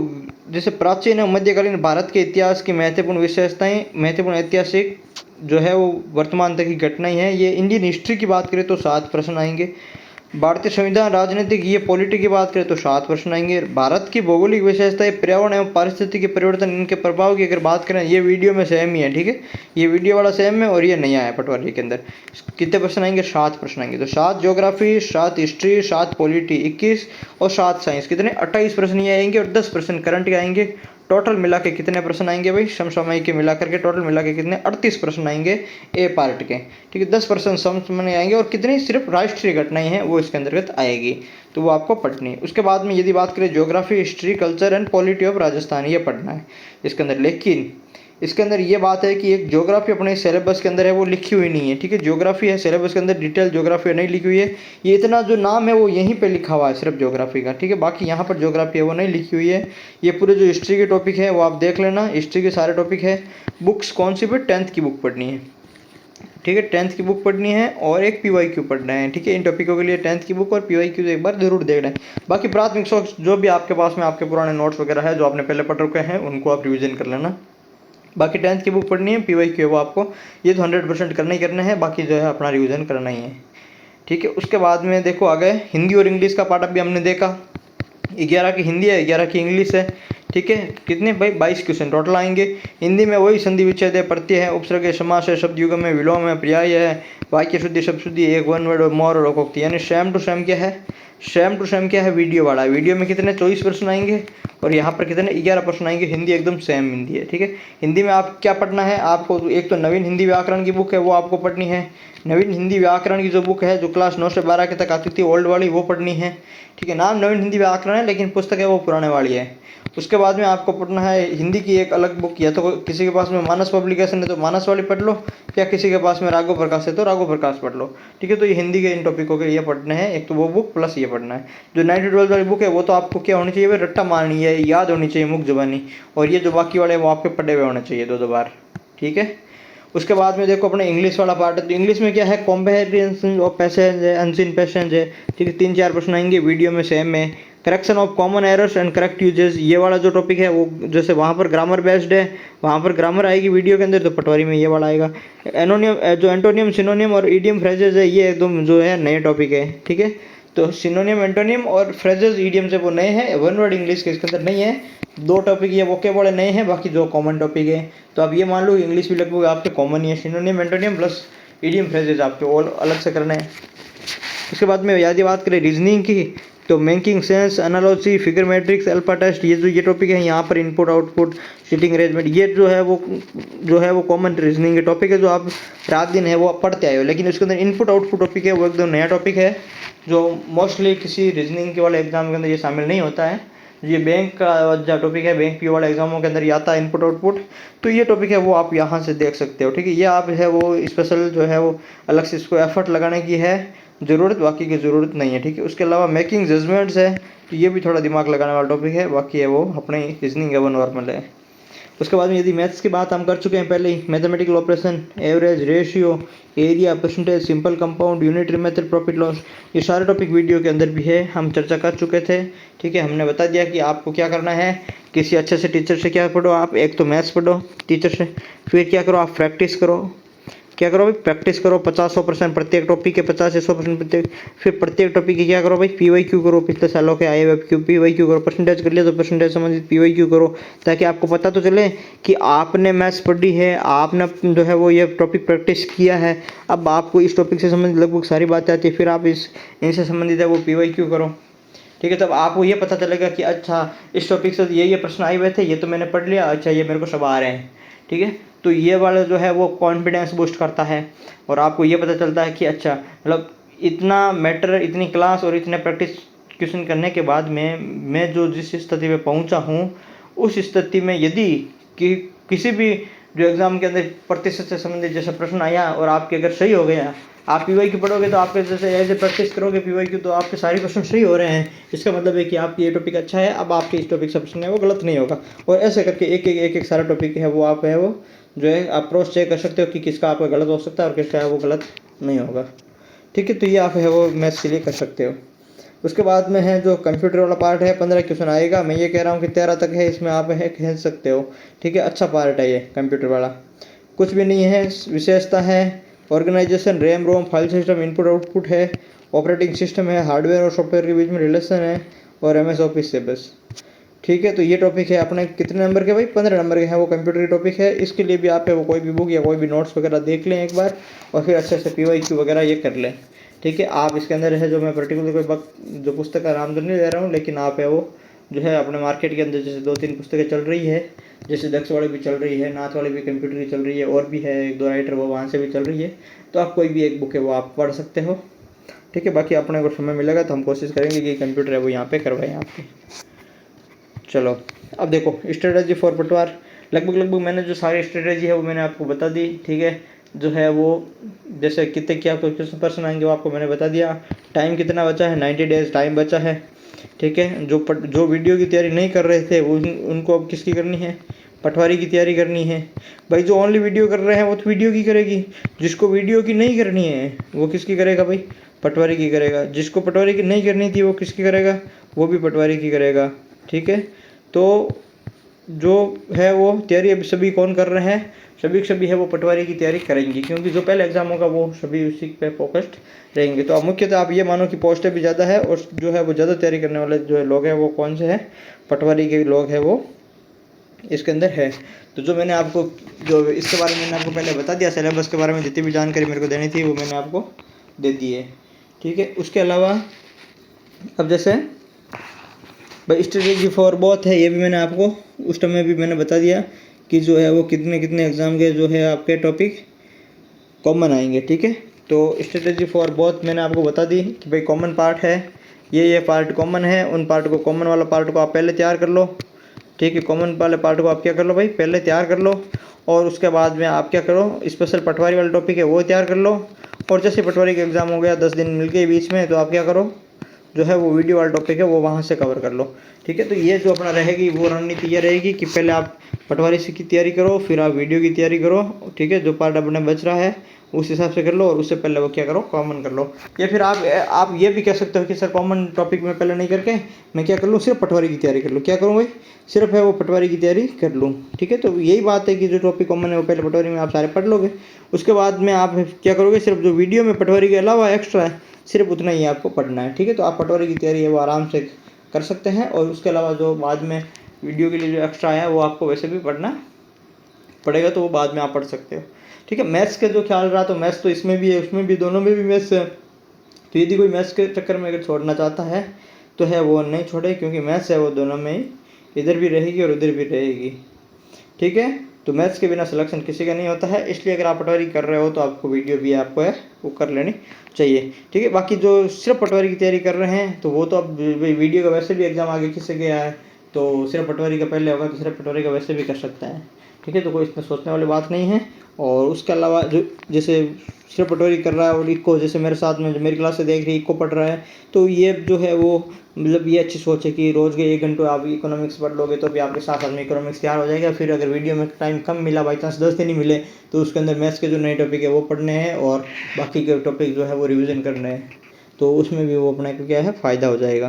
जैसे प्राचीन और मध्यकालीन भारत के इतिहास की महत्वपूर्ण विशेषताएं, महत्वपूर्ण ऐतिहासिक जो है वो वर्तमान तक की घटनाएं हैं। ये इंडियन हिस्ट्री की बात करें तो 7 प्रश्न आएंगे। भारतीय संविधान, राजनीतिक, ये पॉलिटी की बात करें तो 7 प्रश्न आएंगे। भारत की भौगोलिक विशेषताएं, पर्यावरण एवं पारिस्थितिकी प्रवर्तन, इनके प्रभाव की अगर बात करें, ये वीडियो में सेम ही है, ठीक है। ये वीडियो वाला सेम है और ये नया है पटवारी के अंदर। कितने प्रश्न आएंगे, 7 प्रश्न आएंगे। तो 7 ज्योग्राफी, 7 हिस्ट्री, 7 पॉलिटी 21 और 7 साइंस, कितने 28 प्रश्न ये आएंगे और 10 प्रश्न करंट के आएंगे। टोटल मिला के कितने प्रश्न आएंगे भाई, समसामयिक के मिला करके टोटल मिला के कितने 38 प्रश्न आएंगे ए पार्ट के, ठीक है। 10 प्रश्न समसामयिक आएंगे और कितनी सिर्फ राष्ट्रीय घटनाएं हैं वो इसके अंतर्गत आएगी, तो वो आपको पढ़नी है। उसके बाद में यदि बात करें geography, history, culture and polity of Rajasthan, ये पढ़ना है इसके अंदर। लेकिन इसके अंदर ये बात है कि एक ज्योग्राफी अपने सिलेबस के अंदर है वो लिखी हुई नहीं है, ठीक है। ज्योग्राफी है सिलेबस के अंदर, डिटेल ज्योग्राफी नहीं लिखी हुई है। ये इतना जो नाम है वो यहीं पे लिखा हुआ है सिर्फ ज्योग्राफी का, ठीक है। बाकी यहाँ पर ज्योग्राफी है वो नहीं लिखी हुई है। ये पूरे जो हिस्ट्री के टॉपिक है वो आप देख लेना, हिस्ट्री के सारे टॉपिक है। बुक्स कौन सी भी 10th की बुक पढ़नी है, ठीक है। 10th की बुक पढ़नी है और एक PYQ पढ़ना है, ठीक है। इन टॉपिकों के लिए 10th की बुक और PYQ एक बार जरूर देखना है। बाकी प्राथमिक सोच जो भी आपके पास में आपके पुराने नोट्स वगैरह है जो आपने पहले पढ़ रखे हैं उनको आप रिविजन कर लेना। बाकी 10th की बुक पढ़नी है, PYQ है वो आपको ये तो 100% करना ही करना है, बाकी जो है अपना रिवीजन करना ही है, ठीक है। उसके बाद में देखो आ गए हिंदी और इंग्लिश का पार्ट अभी हमने देखा। 11 की हिंदी है, 11 की इंग्लिश है, ठीक है। कितने भाई 22 क्वेश्चन टोटल आएंगे। हिंदी में वही संधि विच्छेद है, प्रत्यय है, उपसर्ग है, समास है, शब्द युग्म है, विलोम है, पर्याय है, वाक्य शुद्धि, शब्द शुद्धि, एक वन वर्ड और मोर और लोकोक्ति। यानी सेम टू सेम क्या है, सेम टू सेम क्या है, वीडियो वाला। वीडियो में कितने 24 प्रश्न आएंगे और यहाँ पर कितने 11 प्रश्न आएंगे। हिंदी एकदम सेम हिंदी है, ठीक है। हिंदी में आप क्या पढ़ना है, आपको एक तो नवीन हिंदी व्याकरण की बुक है वो आपको पढ़नी है। नवीन हिंदी व्याकरण की जो बुक है जो क्लास 9 से 12 के तक आती थी ओल्ड वाली, वो पढ़नी है, ठीक है। नाम नवीन हिंदी व्याकरण है लेकिन पुस्तक है वो पुराने वाली है। उसके बाद में आपको पढ़ना है हिंदी की एक अलग बुक, या तो किसी के पास में मानस पब्लिकेशन है तो मानस वाली पढ़ लो, या किसी के पास में राघव प्रकाश है तो राघव प्रकाश पढ़ लो, ठीक है। तो ये हिंदी के इन टॉपिकों के लिए पढ़ने हैं, एक तो वो बुक प्लस ये पढ़ना है। जो 92 वाली बुक है वो तो आपको क्या होनी चाहिए भाई, रट्टा मारनी है, याद होनी चाहिए मुख जुबानी, और ये जो बाकी वाले वो आपके पढ़े हुए होने चाहिए 2-2 बार, ठीक है। उसके बाद में देखो अपने इंग्लिश वाला पार्ट है। तो इंग्लिश में क्या है, कॉम्प्रिहेंशन ऑफ पैसेज है, अनसीन पैसेज है, ठीक है। 3-4 प्रश्न आएंगे, वीडियो में सेम है। Correction of common errors and correct uses, ये वाला जो टॉपिक है वो जैसे वहाँ पर ग्रामर बेस्ड है, वहाँ पर ग्रामर आएगी वीडियो के अंदर, तो पटवारी में ये वाला आएगा। एनोनियम जो एंटोनियम सिनोनियम और ईडियम फ्रेजेज है, ये एकदम जो है नए टॉपिक है, ठीक है। तो सिनोनियम एंटोनियम और फ्रेजेज ईडियम से वो नए हैं, वन वर्ड इंग्लिश के इसके अंदर नहीं है। दो टॉपिक ये वोकेबुलरी नए हैं, बाकी जो कॉमन टॉपिक है। तो आप ये मान लो इंग्लिश भी लगभग आपके कॉमन ही है, सिनोनियम एंटोनियम प्लस ईडियम फ्रेजेज आपके और अलग से करना है। उसके बाद में यदि बात करें रीजनिंग की, तो making sense, analogy, figure matrix, alpha test, ये टॉपिक है। यहाँ पर इनपुट आउटपुट, सीटिंग अरेंजमेंट, ये जो है वो कॉमन रीजनिंग के टॉपिक है, जो आप रात दिन है वो आप पढ़ते आए हो। लेकिन उसके अंदर इनपुट आउटपुट टॉपिक है, वो एकदम नया टॉपिक है, जो मोस्टली किसी रीजनिंग के वाले एग्जाम के अंदर ये शामिल नहीं होता है। ये बैंक का जो टॉपिक है, बैंक पीओ वाले एग्जामों के अंदर ये आता है इनपुट आउटपुट, तो ये टॉपिक है वो आप यहाँ से देख सकते हो, ठीक है। ये आप है वो स्पेशल जो है वो अलग से इसको एफर्ट लगाने की है ज़रूरत, बाकी की ज़रूरत नहीं है, ठीक है। उसके अलावा मेकिंग जजमेंट्स है, तो ये भी थोड़ा दिमाग लगाने वाला टॉपिक है, बाकी है वो अपने रीजनिंग है वो नॉर्मल है। उसके बाद में यदि मैथ्स की बात हम कर चुके हैं पहले ही, mathematical operation, average, ratio, area, percentage, simple compound, unitary method, profit loss, ये सारे टॉपिक वीडियो के अंदर भी है, हम चर्चा कर चुके थे, ठीक है। हमने बता दिया कि आपको क्या करना है, किसी अच्छे से टीचर से क्या पढ़ो आप, एक तो मैथ्स पढ़ो टीचर से, फिर क्या करो आप प्रैक्टिस करो, क्या करो भाई प्रैक्टिस करो 50-100% प्रत्येक टॉपिक के 50-100% प्रत्येक, फिर प्रत्येक टॉपिक की क्या करो भाई PYQ करो, पिछले सालों के आए हुए PYQ करो, परसेंटेज कर लिया तो परसेंटेज संबंधित PYQ करो, ताकि आपको पता तो चले कि आपने मैथ्स पढ़ी है, आपने जो है वो ये टॉपिक प्रैक्टिस किया है, अब आपको इस टॉपिक से संबंधित लगभग सारी बातें आती है, फिर आप इनसे संबंधित है वो PYQ करो, ठीक है। तब आपको ये पता चलेगा कि अच्छा इस टॉपिक से ये प्रश्न आए हुए थे, ये तो मैंने पढ़ लिया, अच्छा ये मेरे को सब आ रहे हैं, ठीक है। तो ये वाला जो है वो कॉन्फिडेंस बूस्ट करता है, और आपको ये पता चलता है कि अच्छा मतलब इतना मैटर, इतनी क्लास और इतने प्रैक्टिस क्वेश्चन करने के बाद में मैं जो जिस स्थिति में पहुंचा हूं, उस स्थिति में यदि किसी भी जो एग्ज़ाम के अंदर प्रतिशत से संबंधित जैसा प्रश्न आया और आपके अगर सही हो गया, आप PYQ पढ़ोगे तो आपके जैसे एज ए प्रैक्टिस करोगे PYQ, तो आपके सारे क्वेश्चन सही हो रहे हैं, इसका मतलब है कि आपकी ये टॉपिक अच्छा है, अब आपके इस टॉपिक से प्रश्न है वो गलत नहीं होगा। और ऐसे करके एक सारा टॉपिक है वो आप है वो जो है आप क्रॉस चेक कर सकते हो कि किसका आपका गलत हो सकता है और किसका है वो गलत नहीं होगा, ठीक है। तो ये आप है वो मैथ्स के लिए कर सकते हो। उसके बाद में है जो कंप्यूटर वाला पार्ट है, 15 क्वेश्चन आएगा, मैं ये कह रहा हूँ कि 13 तक है, इसमें आप है खेल सकते हो, ठीक है। अच्छा पार्ट है ये कंप्यूटर वाला, कुछ भी नहीं है, विशेषता है organization, RAM ROM, file system, input output है, ऑपरेटिंग सिस्टम है, हार्डवेयर और सॉफ्टवेयर के बीच में रिलेशन है, और MS ऑफिस से बस, ठीक है। तो ये टॉपिक है अपने कितने नंबर के भाई, 15 नंबर के हैं वो कंप्यूटर की टॉपिक है। इसके लिए भी आप है वो कोई भी बुक या कोई भी नोट्स वगैरह देख लें एक बार, और फिर अच्छे से PYQ वगैरह ये कर लें, ठीक है। आप इसके अंदर है जो मैं पर्टिकुलर कोई जो पुस्तक का नाम तो नहीं ले रहा हूँ, लेकिन आप है वो जो है अपने मार्केट के अंदर जैसे 2-3 पुस्तकें चल रही है, जैसे दक्ष वाली भी चल रही है, नाथ वाली भी कंप्यूटर की चल रही है, और भी है 1-2 राइटर वो वहाँ से भी चल रही है, तो आप कोई भी एक बुक है वो आप पढ़ सकते हो, ठीक है। बाकी अपने को समय मिलेगा तो हम कोशिश करेंगे कि कंप्यूटर है वो यहाँ पे करवाएं आपके। चलो अब देखो स्ट्रेटजी फॉर पटवार, लगभग मैंने जो सारी स्ट्रेटजी है वो मैंने आपको बता दी, ठीक है। जो है वो जैसे कितने क्या पर्सन आएंगे वो आपको मैंने बता दिया। टाइम कितना बचा है, 90 डेज टाइम बचा है, ठीक है। जो वीडियो की तैयारी नहीं कर रहे थे वो उनको अब किसकी करनी है, पटवारी की तैयारी करनी है भाई। जो ओनली वीडियो कर रहे हैं वो तो वीडियो की करेगी, जिसको वीडियो की नहीं करनी है वो किसकी करेगा भाई, पटवारी की करेगा। जिसको पटवारी की नहीं करनी थी वो किसकी करेगा, वो भी पटवारी की करेगा, ठीक है। तो जो है वो तैयारी अभी सभी कौन कर रहे हैं, सभी है वो पटवारी की तैयारी करेंगे, क्योंकि जो पहले एग्जाम होगा वो सभी उसी पे फोकस्ड रहेंगे। तो अब मुख्यतः आप ये मानो कि पोस्टें भी ज़्यादा है, और जो है वो ज़्यादा तैयारी करने वाले जो है लोग हैं वो कौन से हैं, पटवारी के लोग हैं वो इसके अंदर है। तो जो मैंने आपको जो इसके बारे में मैंने आपको पहले बता दिया, सिलेबस के बारे में जितनी भी जानकारी मेरे को देनी थी वो मैंने आपको दे दी है, ठीक है। उसके अलावा अब जैसे भाई स्ट्रेटेजी फॉर बोथ है, ये भी मैंने आपको उस टाइम में भी मैंने बता दिया कि जो है वो कितने एग्ज़ाम के जो है आपके टॉपिक कॉमन आएंगे, ठीक है। तो स्ट्रेटेजी फॉर बोथ मैंने आपको बता दी कि भाई कॉमन पार्ट है, ये पार्ट कॉमन है, उन पार्ट को कॉमन वाला पार्ट को आप पहले तैयार कर लो, ठीक है। कॉमन वाले पार्ट को आप क्या कर लो भाई, पहले तैयार कर लो, और उसके बाद में आप क्या करो, स्पेशल पटवारी वाला टॉपिक है वो तैयार कर लो, और जैसे पटवारी का एग्ज़ाम हो गया 10 दिन मिल गए बीच में, तो आप क्या करो, जो है वो वीडियो वाला टॉपिक है वो वहाँ से कवर कर लो, ठीक है। तो ये जो अपना रहेगी वो रणनीति ये रहेगी कि पहले आप पटवारी की तैयारी करो, फिर आप वीडियो की तैयारी करो, ठीक है। जो पार्ट अपने बच रहा है उस हिसाब से कर लो और उससे पहले वो क्या करो, कॉमन कर लो। या फिर आप ये भी कह सकते हो कि सर कॉमन टॉपिक में पहले नहीं करके मैं क्या कर लूँ, सिर्फ पटवारी की तैयारी कर लूँ। क्या करूँ भाई, सिर्फ है वो पटवारी की तैयारी कर लूँ। ठीक है, तो यही बात है कि जो टॉपिक कॉमन है वो पहले पटवारी में आप सारे पढ़ लोगे, उसके बाद में आप क्या करोगे, सिर्फ जो वीडियो में पटवारी के अलावा एक्स्ट्रा है सिर्फ उतना ही आपको पढ़ना है। ठीक है, तो आप पटवारी की तैयारी है वो आराम से कर सकते हैं, और उसके अलावा जो बाद में वीडियो के लिए जो एक्स्ट्रा है वो आपको वैसे भी पढ़ना पड़ेगा, तो वो बाद में आप पढ़ सकते हो। ठीक है, मैथ्स का जो ख्याल रहा, तो मैथ्स तो इसमें भी है उसमें भी, दोनों में भी मैथ्स है। तो यदि कोई मैथ्स के चक्कर में अगर छोड़ना चाहता है तो है वो नहीं छोड़े, क्योंकि मैथ्स है वो दोनों में ही, इधर भी रहेगी और उधर भी रहेगी। ठीक है, तो मैथ्स के बिना सिलेक्शन किसी का नहीं होता है, इसलिए अगर आप पटवारी कर रहे हो तो आपको वीडियो भी आपको है वो कर लेनी चाहिए। ठीक है, बाकी जो सिर्फ पटवारी की तैयारी कर रहे हैं तो वो तो अब वीडियो का वैसे भी एग्जाम आगे किससे गया है, तो सिर्फ पटवारी का पहले होगा तो सिर्फ पटवारी का वैसे भी कर सकता है। ठीक है, तो कोई इसमें सोचने वाली बात नहीं है। और उसके अलावा जो जैसे सिर्फ पटवारी कर रहा है और इको, जैसे मेरे साथ में जो मेरी क्लास से देख रही इको पढ़ रहा है, तो ये जो है वो मतलब ये अच्छी सोच है कि रोज़ के 1 घंटे आप इकोनॉमिक्स पढ़ लोगे तो भी आपके साथ में इकोनॉमिक्स तैयार हो जाएगा। फिर अगर वीडियो में टाइम कम मिला, बाई चांस 10 दिन ही मिले, तो उसके अंदर मैथ्स के जो नए टॉपिक है वो पढ़ने हैं और बाकी के टॉपिक जो है वो रिविज़न करने हैं, तो उसमें भी वो अपना क्या है फ़ायदा हो जाएगा।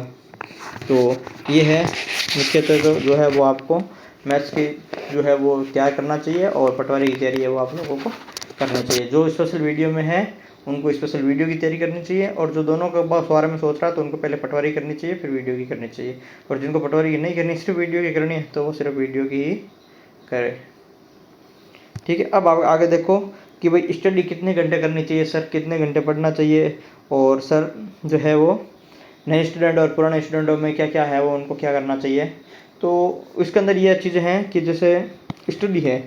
तो ये है मुख्यतः जो है वो आपको मैथ्स की जो है वो तैयार करना चाहिए, और पटवारी की तैयारी है वो आप लोगों को करना चाहिए। जो स्पेशल वीडियो में है उनको स्पेशल वीडियो की तैयारी करनी चाहिए, और जो दोनों के बारे में सोच रहा है तो उनको पहले पटवारी करनी चाहिए फिर वीडियो की करनी चाहिए, और जिनको पटवारी की नहीं करनी सिर्फ वीडियो की करनी है तो वो सिर्फ वीडियो की ही करे। ठीक है, अब आगे देखो कि भाई स्टडी कितने घंटे करनी चाहिए, सर कितने घंटे पढ़ना चाहिए, और सर जो है वो नए स्टूडेंट और पुराने स्टूडेंटों में क्या क्या है वो उनको क्या करना चाहिए। तो इसके अंदर ये चीज़ें हैं कि जैसे स्टडी है,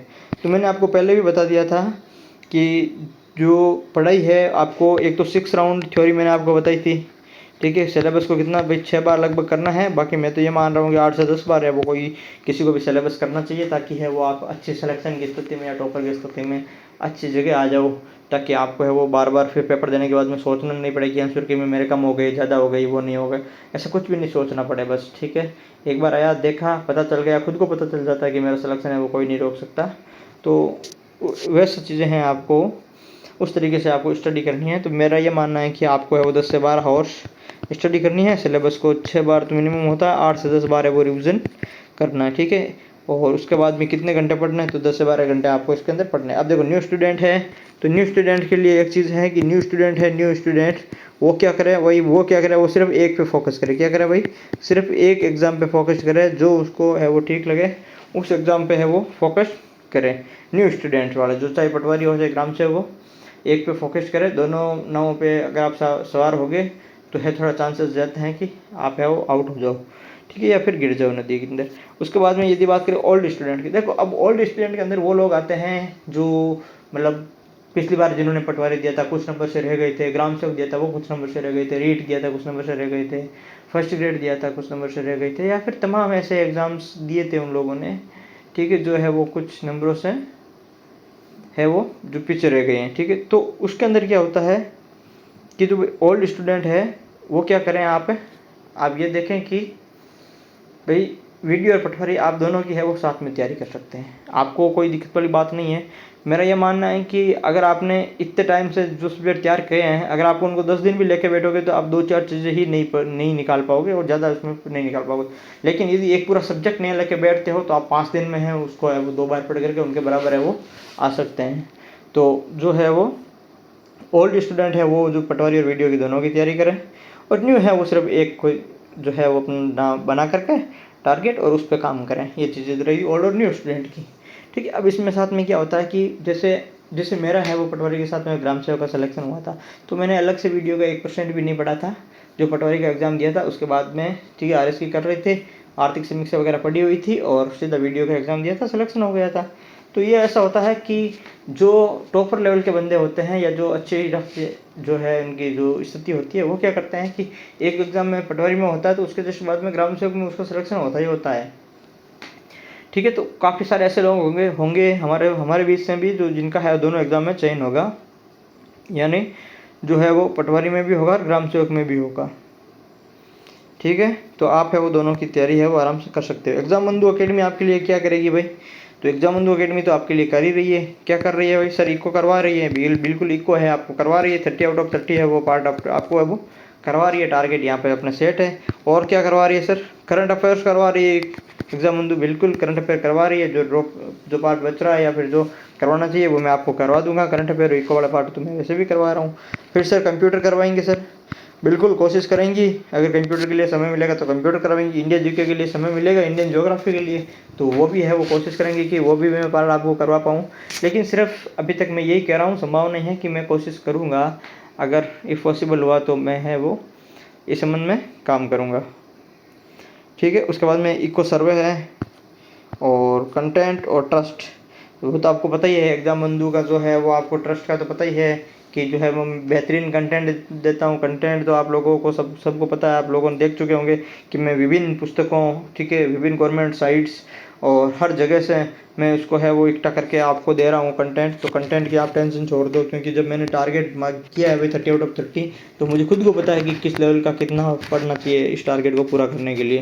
तो मैंने आपको पहले भी बता दिया था कि जो पढ़ाई है आपको, एक तो 6 राउंड थ्योरी मैंने आपको बताई थी। ठीक है, सिलेबस को कितना भाई 6 बार लगभग करना है, बाकी मैं तो ये मान रहा हूँ कि 8 से 10 बार है वो कोई किसी को भी सिलेबस करना चाहिए, ताकि है वो आप अच्छी सिलेक्शन की स्थिति में या टॉपर की स्थिति में अच्छी जगह आ जाओ, ताकि आपको है वो बार बार फिर पेपर देने के बाद में सोचना नहीं पड़े कि आंसर की में मेरे कम हो गए, ज़्यादा हो गई, वो नहीं हो गए, ऐसा कुछ भी नहीं सोचना पड़े बस। ठीक है, एक बार आया देखा पता चल गया, खुद को पता चल जाता है कि मेरा सिलेक्शन है वो कोई नहीं रोक सकता। तो वैसे चीज़ें हैं, आपको उस तरीके से आपको स्टडी करनी है। तो मेरा ये मानना है कि आपको है वो 10 से 12 आवर्स स्टडी करनी है, सिलेबस को 6 बार तो मिनिमम होता है, 8 से 10 बार है वो रिविज़न करना है। ठीक है, और उसके बाद में कितने घंटे पढ़ना है, तो 10 से 12 घंटे आपको इसके अंदर पढ़ना है। अब देखो न्यू स्टूडेंट है, तो न्यू स्टूडेंट के लिए एक चीज़ है कि न्यू स्टूडेंट है, न्यू स्टूडेंट वो क्या करे, वो क्या करे, वो सिर्फ एक पे फोकस करे। क्या करे भाई, सिर्फ एक एग्ज़ाम पे फोकस करे, जो उसको है वो ठीक लगे उस एग्ज़ाम पे है वो फोकस करे। न्यू स्टूडेंट वाला जो चाहे पटवारी हो चाहे ग्राम सेवक हो, एक पे फोकस करे। दोनों नावों पे अगर आप सवार हो गए तो है थोड़ा चांसेस रहते हैं कि आप है वो आउट हो जाओ। ठीक है, या फिर गिर जाओ नदी के अंदर। उसके बाद में यदि बात करें ओल्ड स्टूडेंट की, देखो अब ओल्ड स्टूडेंट के अंदर वो लोग आते हैं जो मतलब पिछली बार जिन्होंने पटवारी दिया था कुछ नंबर से रह गए थे, ग्राम सेवक दिया था वो कुछ नंबर से रह गए थे, रीट दिया था कुछ नंबर से रह गए थे, फर्स्ट ग्रेड दिया था कुछ नंबर से रह गए थे, या फिर तमाम ऐसे एग्ज़ाम्स दिए थे उन लोगों ने। ठीक है, जो है वो कुछ नंबरों से है वो जो पीछे रह गए हैं। ठीक है, तो उसके अंदर क्या होता है कि जो ओल्ड स्टूडेंट है वो क्या करें, आप ये देखें कि भाई वीडियो और पटवारी आप दोनों की है वो साथ में तैयारी कर सकते हैं, आपको कोई दिक्कत वाली बात नहीं है। मेरा ये मानना है कि अगर आपने इतने टाइम से जो सब्जेक्ट तैयार किए हैं, अगर आपको उनको 10 दिन भी लेके बैठोगे तो आप 2-4 चीज़ें ही नहीं निकाल पाओगे और ज़्यादा उसमें नहीं निकाल पाओगे। लेकिन यदि एक पूरा सब्जेक्ट नहीं लेके बैठते हो तो आप 5 दिन में है उसको है वो 2 बार पढ़ करके उनके बराबर है वो आ सकते हैं। तो जो है वो ओल्ड स्टूडेंट है वो जो पटवारी और वीडियो की दोनों की तैयारी करें, और न्यू है वो सिर्फ एक कोई जो है वो अपना बना करके टारगेट और उस पर काम करें। ये चीज़ें रही ओल्ड और न्यू स्टूडेंट की। ठीक है, अब इसमें साथ में क्या होता है कि जैसे मेरा है वो पटवारी के साथ में ग्राम सेवक का सिलेक्शन हुआ था, तो मैंने अलग से वीडियो का 1% भी नहीं पढ़ा था। जो पटवारी का एग्ज़ाम दिया था उसके बाद में ठीक है RS की कर रहे थे, आर्थिक समीक्षा वगैरह पढ़ी हुई थी और सीधा वीडियो का एग्ज़ाम दिया था, सिलेक्शन हो गया था। तो ये ऐसा होता है कि जो टॉपर लेवल के बंदे होते हैं या जो अच्छे जो है उनकी जो स्थिति होती है वो क्या करते हैं कि एक एग्ज़ाम में पटवारी में होता है तो उसके जस्ट बाद में ग्राम सेवक में उसका सिलेक्शन होता ही होता है। ठीक है, तो काफ़ी सारे ऐसे लोग होंगे हमारे बीच में भी जो जिनका है दोनों एग्ज़ाम में चयन होगा, यानी जो है वो पटवारी में भी होगा और ग्राम सेवक में भी होगा। ठीक है, तो आप है वो दोनों की तैयारी है वो आराम से कर सकते हो। एग्ज़ाम बंधु अकेडमी आपके लिए क्या करेगी भाई, तो तो एग्जाम अकेडमी तो आपके लिए कर ही रही है। क्या कर रही है भाई सर? इको करवा रही है, बिल्कुल इको है, आपको करवा रही है। 30/30 है वो पार्ट, आपको है वो करवा रही है। टारगेट यहाँ पे अपने सेट है। और क्या करवा रही है सर? करंट अफेयर्स करवा रही है। एग्जाम बिल्कुल करंट अफेयर करवा रही है। जो पार्ट बच रहा है या फिर जो करवाना चाहिए वो मैं आपको करवा दूंगा। करंट अफेयर इको वाला पार्ट तो मैं वैसे भी करवा रहा हूँ। फिर सर कंप्यूटर करवाएंगे सर? बिल्कुल कोशिश करेंगी। अगर कंप्यूटर के लिए समय मिलेगा तो कंप्यूटर करवाएंगी। इंडियन जीके के लिए समय मिलेगा, इंडियन ज्योग्राफी के लिए, तो वो भी है, वो कोशिश करेंगे कि वो भी मैं पार्ट आपको करवा पाऊँ। लेकिन सिर्फ अभी तक मैं यही कह रहा हूँ, संभावना नहीं है कि मैं कोशिश करूँगा। अगर इफ़ पॉसिबल हुआ तो मैं है वो इस संबंध में काम करूँगा। ठीक है। उसके बाद में इको सर्वे है और कंटेंट और ट्रस्ट, वो तो आपको पता ही है। एग्जाम बंधु का जो है वो आपको ट्रस्ट का तो पता ही है कि जो है वो बेहतरीन कंटेंट देता हूँ। कंटेंट तो आप लोगों को सबको पता है, आप लोगों ने देख चुके होंगे कि मैं विभिन्न पुस्तकों, ठीक है, विभिन्न गवर्नमेंट साइट्स और हर जगह से मैं उसको है वो इकट्ठा करके आपको दे रहा हूँ कंटेंट। तो कंटेंट की आप टेंशन छोड़ दो, क्योंकि जब मैंने टारगेट किया है भाई 30/30, तो मुझे खुद को पता है कि किस लेवल का कितना पढ़ना चाहिए इस टारगेट को पूरा करने के लिए।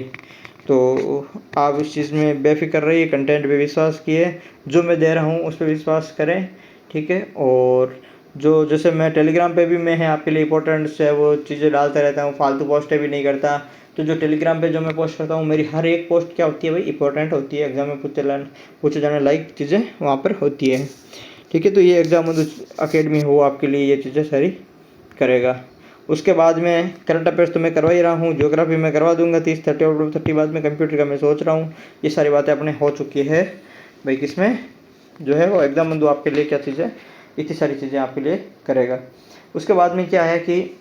तो आप इस चीज़ में बेफिक्र रहिए, कंटेंट पे विश्वास किए, जो मैं दे रहा हूँ उस पर विश्वास करें। ठीक है। और जो जैसे मैं टेलीग्राम पे भी मैं है आपके लिए इंपॉर्टेंट है वो चीज़ें डालता रहता हूँ, फालतू पोस्टें भी नहीं करता। तो जो टेलीग्राम पे जो मैं पोस्ट करता हूँ, मेरी हर एक पोस्ट क्या होती है भाई? इंपॉर्टेंट होती है, एग्जाम में पूछे जाने लायक चीज़ें वहाँ पर होती है। ठीक है। तो ये एग्जाम अकेडमी हो आपके लिए ये चीज़ें सारी करेगा। उसके बाद में करंट अफेयर्स तो मैं करवा ही रहा हूँ, ज्योग्राफी में करवा दूंगा 30/30 बाद में। कंप्यूटर का मैं सोच रहा हूँ। ये सारी बातें अपने हो चुकी है भाई। किसमें जो है वो एग्जाम बंधु आपके लिए क्या चीज़ है, इतनी सारी चीज़ें आपके लिए करेगा। उसके बाद में क्या है कि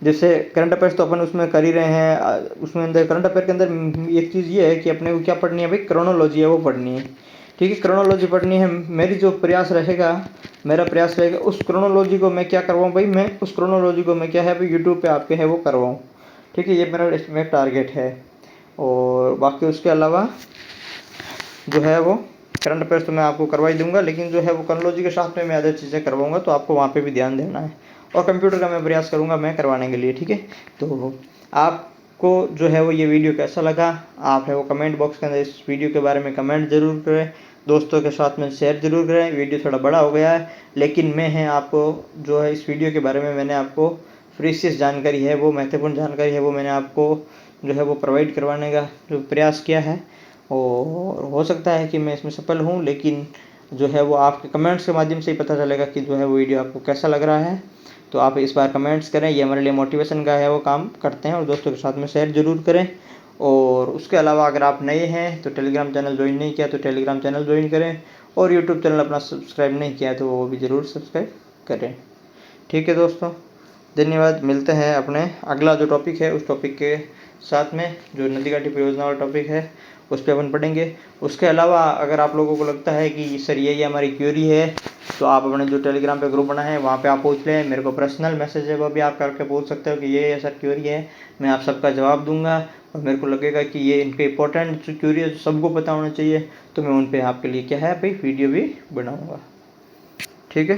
जैसे करंट अफेयर्स तो अपन उसमें कर ही रहे हैं। उसमें अंदर करंट अफेयर के अंदर एक चीज़ ये है कि अपने को क्या पढ़नी है भाई? क्रोनोलॉजी है वो पढ़नी है। ठीक है। क्रोनोलॉजी पढ़नी है। मेरा प्रयास रहेगा उस क्रोनोलॉजी को मैं क्या करवाऊँ भाई? मैं उस क्रोनोलॉजी को मैं क्या है भाई यूट्यूब पे आपके है वो करवाऊँ। ठीक है। ये मेरा इसमें टारगेट है। और बाकी उसके अलावा जो है वो करंट अफेयर्स तो मैं आपको करवा ही दूंगा, लेकिन जो है वो क्रोनोलॉजी के साथ में मैं अदर चीज़ें करवाऊंगा, तो आपको वहाँ पे भी ध्यान देना है। और कंप्यूटर का मैं प्रयास करूँगा मैं करवाने के लिए। ठीक है। तो आपको जो है वो ये वीडियो कैसा लगा, आप है वो कमेंट बॉक्स के अंदर इस वीडियो के बारे में कमेंट ज़रूर करें। दोस्तों के साथ में शेयर ज़रूर करें। वीडियो थोड़ा बड़ा हो गया है, लेकिन मैं है आपको जो है इस वीडियो के बारे में मैंने आपको प्रीशियस जानकारी है वो, महत्वपूर्ण जानकारी है वो मैंने आपको जो है वो प्रोवाइड करवाने का जो प्रयास किया है। और हो सकता है कि मैं इसमें सफल हूँ, लेकिन जो है वो आपके कमेंट्स के माध्यम से ही पता चलेगा कि जो है वो वीडियो आपको कैसा लग रहा है। तो आप इस बार कमेंट्स करें, ये हमारे लिए मोटिवेशन का है वो काम करते हैं। और दोस्तों के साथ में शेयर ज़रूर करें। और उसके अलावा अगर आप नए हैं तो टेलीग्राम चैनल ज्वाइन नहीं किया तो टेलीग्राम चैनल ज्वाइन करें। और यूट्यूब चैनल अपना सब्सक्राइब नहीं किया तो वो भी ज़रूर सब्सक्राइब करें। ठीक है दोस्तों, धन्यवाद। मिलते हैं अपने अगला जो टॉपिक है उस टॉपिक के साथ में, जो नदी घाटी परियोजना वाला टॉपिक है उस पर अपन पढ़ेंगे। उसके अलावा अगर आप लोगों को लगता है कि सर ये हमारी क्यूरी है, तो आप अपने जो टेलीग्राम पे ग्रुप बना है वहाँ पे आप पूछ लें। मेरे को पर्सनल मैसेज है वो भी आप करके पूछ सकते हो कि ये सर क्यूरी है, मैं आप सबका जवाब दूंगा। और मेरे को लगेगा कि ये इनके इंपॉर्टेंट जो क्यूरी है सबको पता होना चाहिए, तो मैं उन पर आपके लिए क्या है भाई वीडियो भी बनाऊँगा। ठीक है।